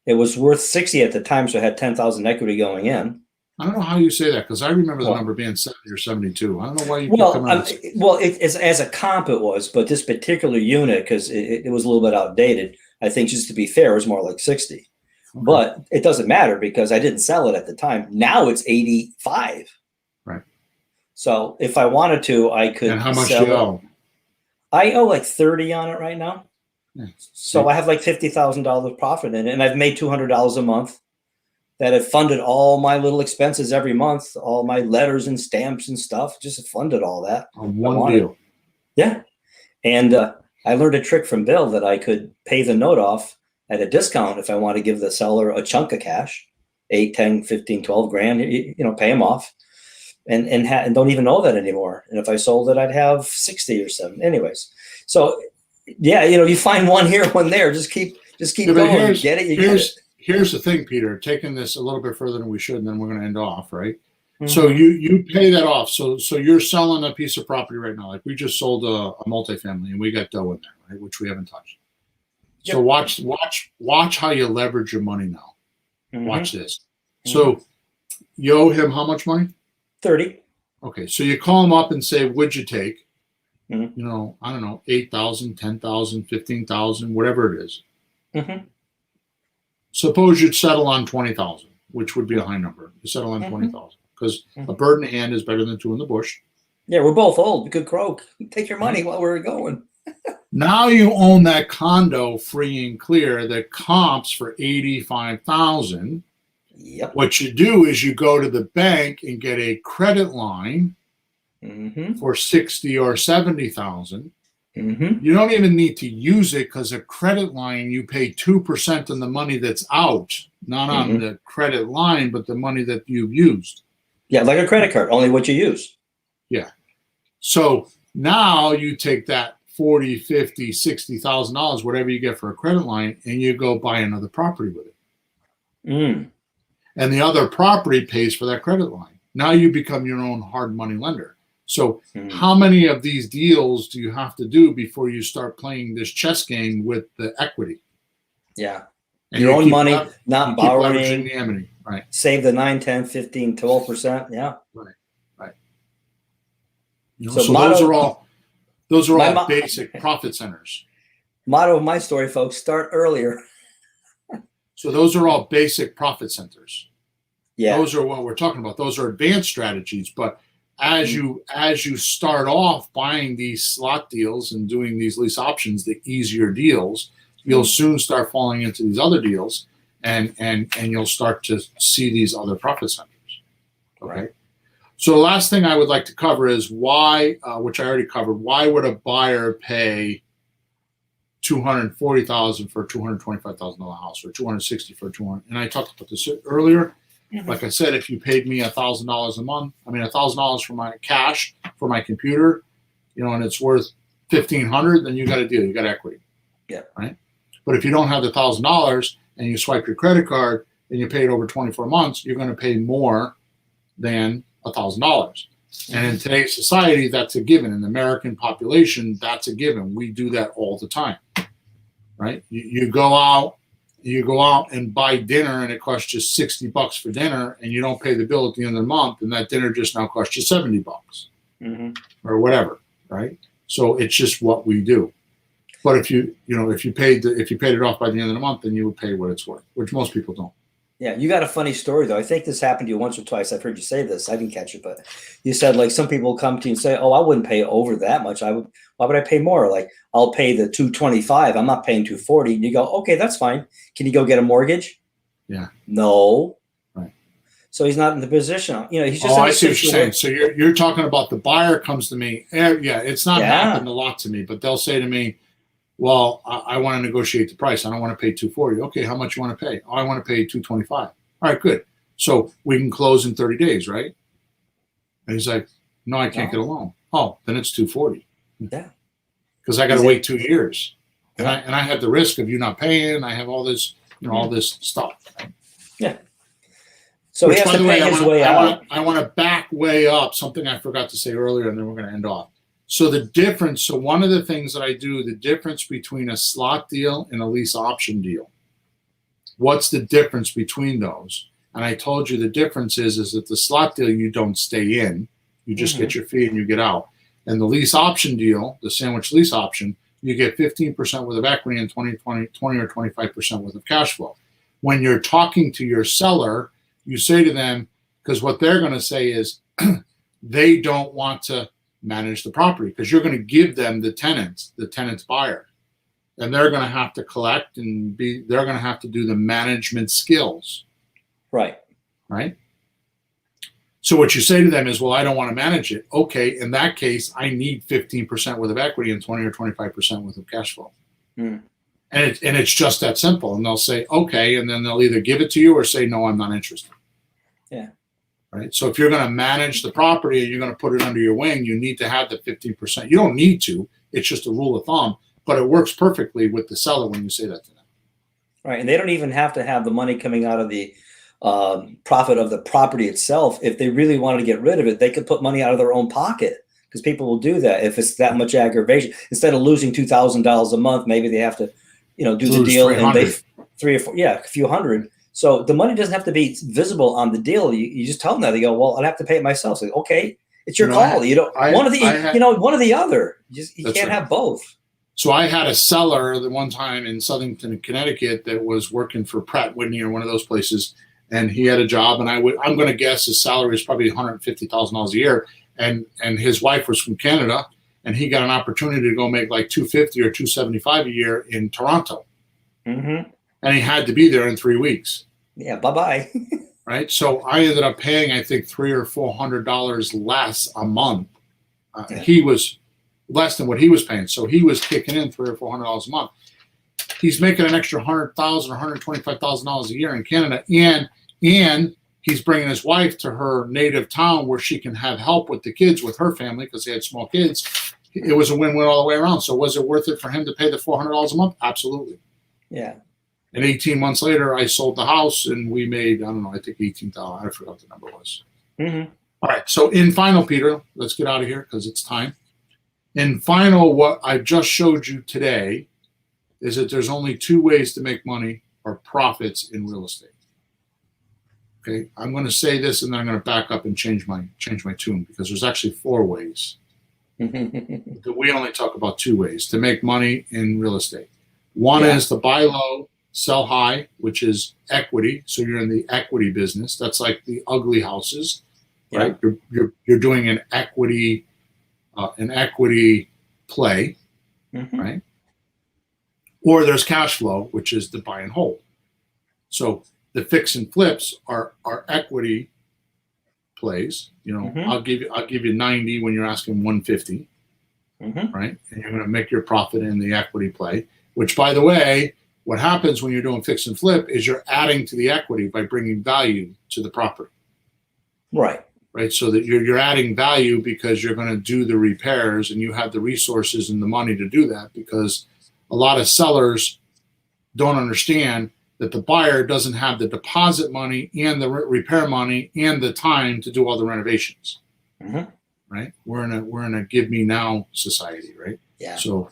It was worth $60 at the time, so I had $10,000 equity going in. I don't know how you say that because I remember the Well, number being 70 or 72. I don't know why you keep well, coming up with it's as a comp it was, but this particular unit, because it was a little bit outdated, I think just to be fair, it was more like 60. okay. But it doesn't matter because I didn't sell it at the time. Now it's 85. Right. So if I wanted to, I could And how much sell do you it. owe? I owe like 30 on it right now. Yeah. So I have like $50,000 profit in it, and I've made $200 a month that have funded all my little expenses every month, all my letters and stamps and stuff, just funded all that. On one deal. Yeah. And I learned a trick from Bill that I could pay the note off at a discount if I want to give the seller a chunk of cash, 8, 10, 15, 12 grand, pay them off and don't even know that anymore. And if I sold it, I'd have 60 or 70. Anyways. So yeah, you find one here, one there, just keep going. You get it. Here's the thing, Peter, taking this a little bit further than we should, and then we're going to end off, right? Mm-hmm. So you pay that off. So you're selling a piece of property right now. Like we just sold a multifamily and we got dough in there, right? Which we haven't touched. Yep. So watch how you leverage your money now. Mm-hmm. Watch this. Mm-hmm. So you owe him how much money? 30. Okay. So you call him up and say, what'd you take? Mm-hmm. I don't know, 8,000, 10,000, 15,000, whatever it is. Mm-hmm. Suppose you'd settle on 20,000, which would be a high number. You settle on 20,000 because a bird in the hand is better than two in the bush. Yeah, we're both old. We could croak. Take your money while we're going. Now you own that condo free and clear that comps for 85,000. Yep. What you do is you go to the bank and get a credit line for 60 or 70,000. Mm-hmm. You don't even need to use it because a credit line, you pay 2% on the money that's out, not on the credit line, but the money that you've used. Yeah, like a credit card, only what you use. Yeah. So now you take that $40,000, $50,000, $60,000, whatever you get for a credit line, and you go buy another property with it. And the other property pays for that credit line. Now you become your own hard money lender. So how many of these deals do you have to do before you start playing this chess game with the equity? Yeah. And your own money, not borrowing. The equity, right. Save the 9, 10, 15, 12%. Yeah. Right. So those are all basic profit centers. Motto of my story, folks, start earlier. So those are all basic profit centers. Yeah. Those are what we're talking about. Those are advanced strategies, but as you start off buying these slot deals and doing these lease options, the easier deals, you'll soon start falling into these other deals, and you'll start to see these other profit centers. Okay. Right. So the last thing I would like to cover is why, which I already covered. Why would a buyer pay $240,000 for a $225,000 house, or $260,000 for a $200,000? And I talked about this earlier. Like I said, if you paid me $1,000 a month, $1,000 for my cash for my computer, and it's worth $1,500, then you got a deal. You got equity. Yeah. Right. But if you don't have the $1,000 and you swipe your credit card and you pay it over 24 months, you're going to pay more than $1,000. And in today's society, that's a given. In the American population, that's a given. We do that all the time. Right. You go out and buy dinner and it costs you $60 for dinner, and you don't pay the bill at the end of the month, and that dinner just now costs you $70 or whatever, right? So it's just what we do. But if you paid it off by the end of the month, then you would pay what it's worth, which most people don't. Yeah, you got a funny story though. I think this happened to you once or twice. I've heard you say this. I didn't catch it, but you said like some people come to you and say, "Oh, I wouldn't pay over that much. Why would I pay more? Like I'll pay the $225. I'm not paying $240." And you go, "Okay, that's fine. Can you go get a mortgage?" Yeah. No. Right. So he's not in the position. He's just. I see what you're saying. So you're talking about the buyer comes to me. Yeah, it's not happened a lot to me, but they'll say to me, "Well, I want to negotiate the price. I don't want to pay $240. Okay, how much you want to pay? Oh, I want to pay $225. All right, good. So we can close in 30 days, right?" And he's like, "No, I can't get a loan." Oh, then it's $240. Yeah. Because I got to wait 2 years, and I have the risk of you not paying. I have all this, all this stuff. Yeah. So he has to pay his way out. I want to back way up something I forgot to say earlier, and then we're going to end off. So one of the things that I do, the difference between a slot deal and a lease option deal, what's the difference between those? And I told you the difference is that the slot deal, you don't stay in. You just get your fee and you get out. And the lease option deal, the sandwich lease option, you get 15% worth of equity and 20 or 25% worth of cash flow. When you're talking to your seller, you say to them, because what they're going to say is they don't want to manage the property because you're going to give them the tenant's buyer. And they're going to have to collect and they're going to have to do the management skills. Right. Right. So what you say to them is, well, I don't want to manage it. Okay. In that case, I need 15% worth of equity and 20 or 25% worth of cash flow. And it's just that simple. And they'll say, okay. And then they'll either give it to you or say, no, I'm not interested. Yeah. Right. So if you're going to manage the property and you're going to put it under your wing, you need to have the 15%. You don't need to. It's just a rule of thumb, but it works perfectly with the seller when you say that to them. Right. And they don't even have to have the money coming out of the profit of the property itself. If they really wanted to get rid of it, they could put money out of their own pocket, because people will do that if it's that much aggravation. Instead of losing $2,000 a month, maybe they have to, do the deal and they 3 or 4, a few hundred. So the money doesn't have to be visible on the deal. You just tell them that. They go, well, I'd have to pay it myself. So, okay, it's your call. One or the other. You can't have both. So I had a seller that one time in Southington, Connecticut, that was working for Pratt Whitney or one of those places, and he had a job, and I'm going to guess his salary is probably $150,000 a year, and his wife was from Canada, and he got an opportunity to go make like $250 or $275 a year in Toronto, and he had to be there in 3 weeks. Yeah, bye. Right. So I ended up paying, I think, $300 or $400 less a month. He was less than what he was paying, so he was kicking in $300 or $400 a month. He's making an extra $100,000 or $125,000 a year in Canada, and he's bringing his wife to her native town where she can have help with the kids, with her family, because they had small kids. It was a win-win all the way around. So was it worth it for him to pay the $400 a month? Absolutely. Yeah. And 18 months later, I sold the house, and we made, I don't know, I think $18,000. I forgot what the number was. All right. So in final, Peter, let's get out of here because it's time. In final, what I just showed you today is that there's only 2 ways to make money or profits in real estate. Okay, I'm going to say this, and then I'm going to back up and change my tune, because there's actually 4 ways. We only talk about 2 ways to make money in real estate. One is to buy low, sell high, which is equity. So you're in the equity business. That's like the ugly houses, right? You're doing an equity play, right? Or there's cash flow, which is the buy and hold. So the fix and flips are equity plays. I'll give you 90 when you're asking 150, right? And you're going to make your profit in the equity play. Which, by the way, what happens when you're doing fix and flip is you're adding to the equity by bringing value to the property. Right. So that you're adding value because you're going to do the repairs, and you have the resources and the money to do that, because a lot of sellers don't understand that the buyer doesn't have the deposit money and the repair money and the time to do all the renovations. Right. We're in a give me now society. Right. Yeah. So,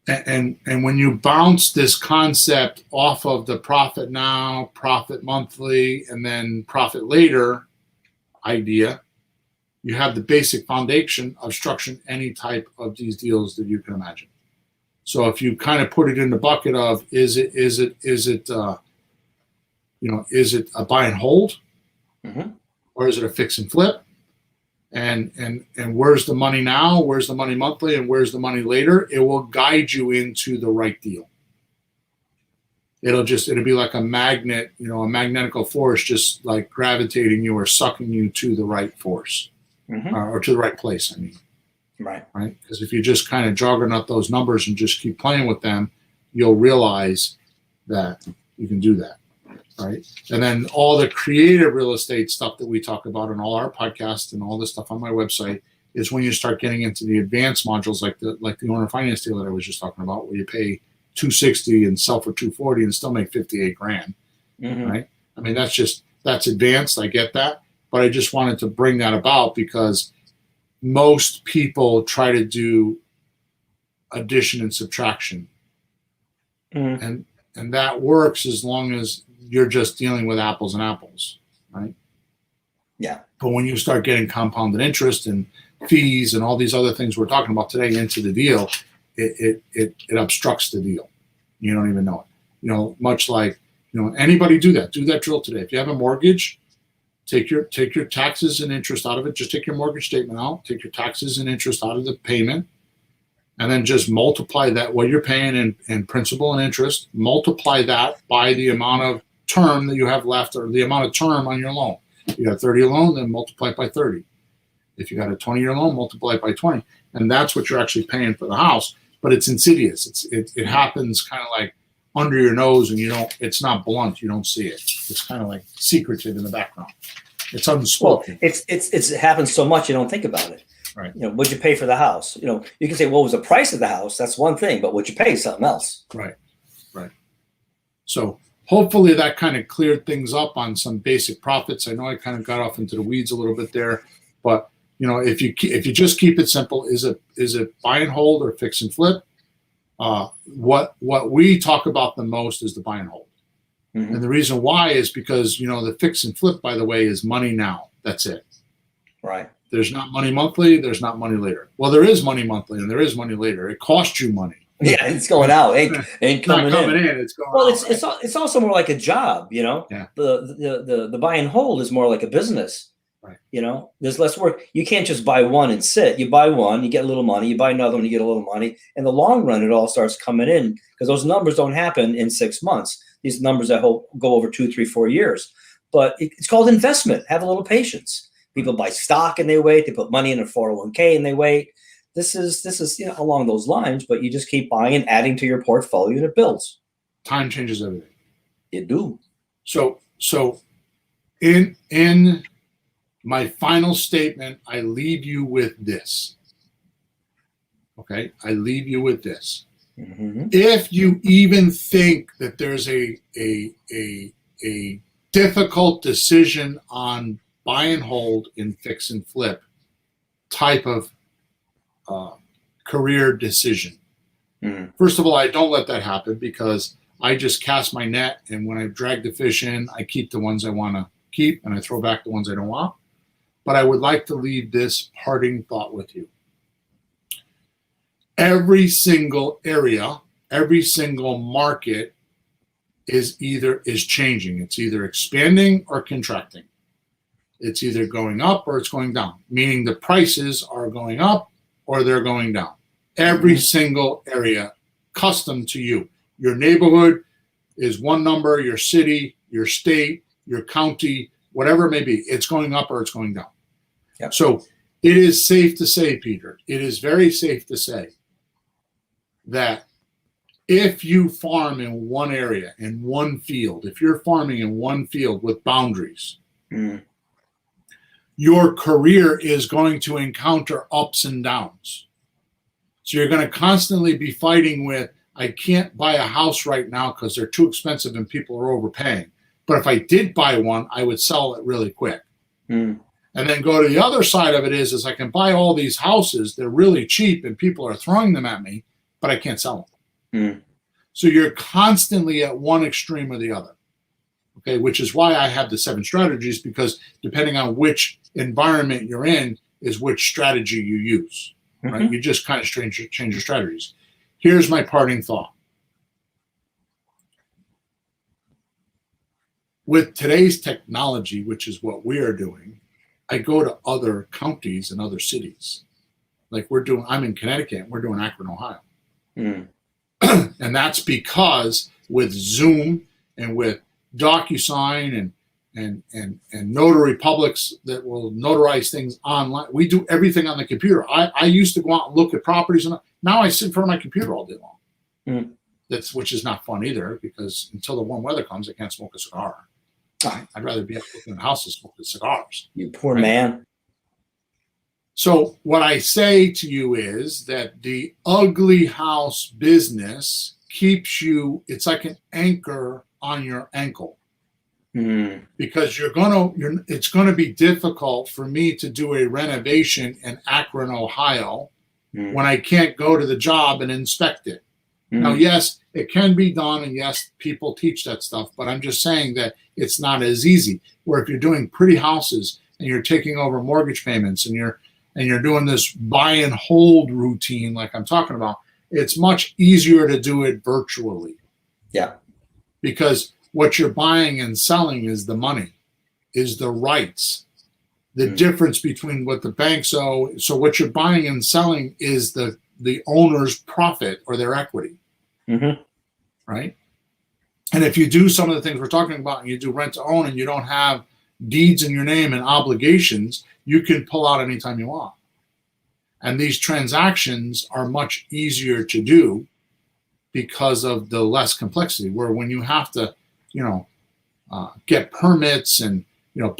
and when you bounce this concept off of the profit now, profit monthly, and then profit later idea, you have the basic foundation of structuring any type of these deals that you can imagine. So if you kind of put it in the bucket of is it a buy and hold, or is it a fix and flip? And where's the money now? Where's the money monthly? And where's the money later? It will guide you into the right deal. It'll be like a magnet, a magnetical force, just like gravitating you or sucking you to the right force, or to the right place. I mean, right. Because if you just kind of juggernaut those numbers and just keep playing with them, you'll realize that you can do that. Right. And then all the creative real estate stuff that we talk about in all our podcasts and all this stuff on my website is when you start getting into the advanced modules, like the owner finance deal that I was just talking about, where you pay $260 and sell for $240 and still make $58,000. Right. I mean, that's advanced. I get that. But I just wanted to bring that about because most people try to do addition and subtraction. And that works as long as you're just dealing with apples and apples, right? Yeah. But when you start getting compounded interest and fees and all these other things we're talking about today into the deal, it obstructs the deal. You don't even know it. Much like, anybody do that drill today. If you have a mortgage, take your taxes and interest out of it. Just take your mortgage statement out, take your taxes and interest out of the payment, and then just multiply that, what you're paying in principal and interest, multiply that by the amount of term that you have left, or the amount of term on your loan. You got a 30-year loan, then multiply it by 30. If you got a 20-year loan, multiply it by 20. And that's what you're actually paying for the house. But it's insidious. It happens kind of like under your nose, and it's not blunt. You don't see it. It's kind of like secretive in the background. It's unspoken. Well, it happens so much you don't think about it. Right. What'd you pay for the house? You can say, what was the price of the house? That's one thing, but what you pay is something else. Right. So hopefully that kind of cleared things up on some basic profits. I know I kind of got off into the weeds a little bit there, but if you just keep it simple, is it buy and hold or fix and flip? What we talk about the most is the buy and hold. Mm-hmm. And the reason why is because, the fix and flip, by the way, is money now. That's it. Right. There's not money monthly. There's not money later. Well, there is money monthly and there is money later. It costs you money. Yeah, it's going out. Ain't coming in. It's going well, out. It's also more like a job, Yeah. The buy and hold is more like a business. Right. There's less work. You can't just buy one and sit. You buy one, you get a little money. You buy another one, you get a little money. In the long run, it all starts coming in, because those numbers don't happen in 6 months. These numbers that go over 2, 3, 4 years. But it's called investment. Have a little patience. People buy stock and they wait. They put money in a 401k and they wait. This is along those lines, but you just keep buying and adding to your portfolio, and it builds. Time changes everything. It do. So in my final statement, I leave you with this. Okay, I leave you with this. Mm-hmm. If you even think that there's a difficult decision on buy and hold in fix and flip type of career decision. Mm-hmm. First of all, I don't let that happen, because I just cast my net, and when I drag the fish in, I keep the ones I want to keep and I throw back the ones I don't want. But I would like to leave this parting thought with you. Every single area, every single market is changing. It's either expanding or contracting. It's either going up or it's going down, meaning the prices are going up or they're going down. Every single area, custom to you. Your neighborhood is one number, your city, your state, your county, whatever it may be, it's going up or it's going down. Yep. So it is safe to say, Peter, it is very safe to say that if you farm in one area, in one field, if you're farming in one field with boundaries, your career is going to encounter ups and downs. So you're going to constantly be fighting with, I can't buy a house right now because they're too expensive and people are overpaying. But if I did buy one, I would sell it really quick. And then go to the other side of it is I can buy all these houses. They're really cheap and people are throwing them at me, but I can't sell them. So you're constantly at one extreme or the other. Okay, which is why I have the 7 strategies, because depending on which environment you're in is which strategy you use. Right? You just kind of change your strategies. Here's my parting thought. With today's technology, which is what we are doing, I go to other counties and other cities. Like I'm in Connecticut, and we're doing Akron, Ohio. And that's because with Zoom and with DocuSign and notary publics that will notarize things online, we do everything on the computer. I used to go out and look at properties, and now I sit in front of my computer all day long. Which is not fun either, because until the warm weather comes, I can't smoke a cigar. I'd rather be up looking in the house and smoking cigars. You poor man. So what I say to you is that the ugly house business keeps you, it's like an anchor on your ankle. Because it's going to be difficult for me to do a renovation in Akron, Ohio, when I can't go to the job and inspect it. Now, yes, it can be done, and yes, people teach that stuff, but I'm just saying that it's not as easy. Where if you're doing pretty houses and you're taking over mortgage payments and you're doing this buy and hold routine like I'm talking about, it's much easier to do it virtually. Yeah. Because what you're buying and selling is the money, is the rights. The difference between what the banks owe. So what you're buying and selling is the owner's profit or their equity. Right? And if you do some of the things we're talking about, and you do rent to own, and you don't have deeds in your name and obligations, you can pull out anytime you want. And these transactions are much easier to do because of the less complexity. Where when you have to, get permits and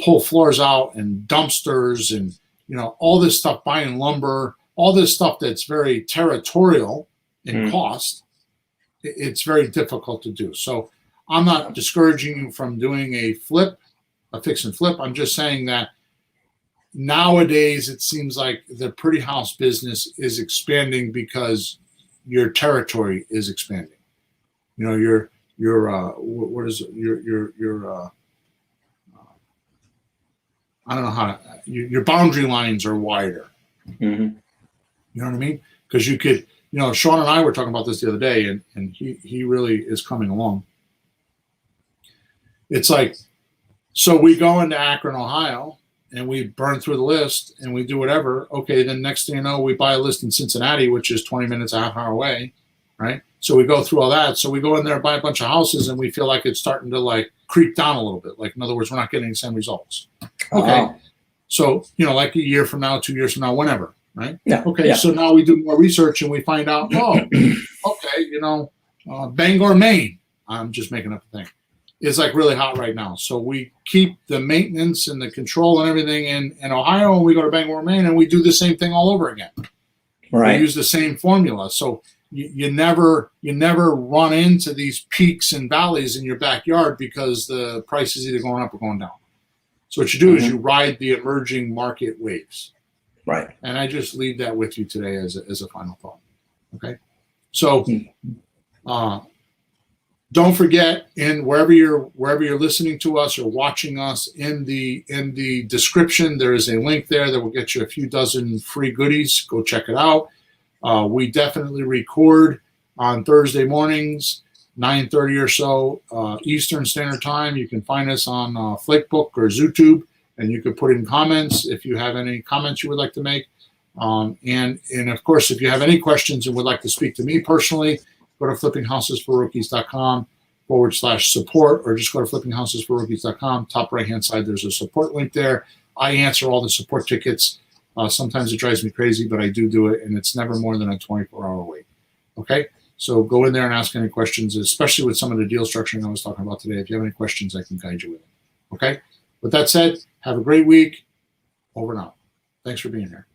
pull floors out and dumpsters and all this stuff, buying lumber, all this stuff that's very territorial in cost, it's very difficult to do. So I'm not discouraging you from doing a fix and flip. I'm just saying that nowadays it seems like the pretty house business is expanding because your territory is expanding. Your what is it? Your I don't know how your boundary lines are wider. You know what I mean? Because you could, Sean and I were talking about this the other day, and he really is coming along. It's like, so we go into Akron, Ohio, and we burn through the list and we do whatever. Okay, then next thing you know, we buy a list in Cincinnati, which is 20 minutes, a half hour away, right? So we go through all that. So we go in there and buy a bunch of houses, and we feel like it's starting to like creep down a little bit. Like, in other words, we're not getting the same results. Okay. So, like a year from now, 2 years from now, whenever, right? Yeah. Okay. Yeah. So now we do more research and we find out, okay, Bangor, Maine, I'm just making up a thing, is like really hot right now. So we keep the maintenance and the control and everything in Ohio, and we go to Bangor, Maine, and we do the same thing all over again. Right. We use the same formula. So you never run into these peaks and valleys in your backyard because the price is either going up or going down. So what you do is you ride the emerging market waves. Right. And I just leave that with you today as a final thought. Okay. So don't forget, wherever you're listening to us or watching us, in the description there is a link there that will get you a few dozen free goodies. Go check it out. We definitely record on Thursday mornings, 9:30 or so Eastern Standard Time. You can find us on Flakebook or ZooTube, and you can put in comments if you have any comments you would like to make. And of course, if you have any questions and would like to speak to me personally, go to flippinghousesforrookies.com/support, or just go to flippinghousesforrookies.com. Top right-hand side, there's a support link there. I answer all the support tickets. Sometimes it drives me crazy, but I do it, and it's never more than a 24-hour wait. Okay? So go in there and ask any questions, especially with some of the deal structuring I was talking about today. If you have any questions, I can guide you with it. Okay? With that said, have a great week. Over and out. Thanks for being here.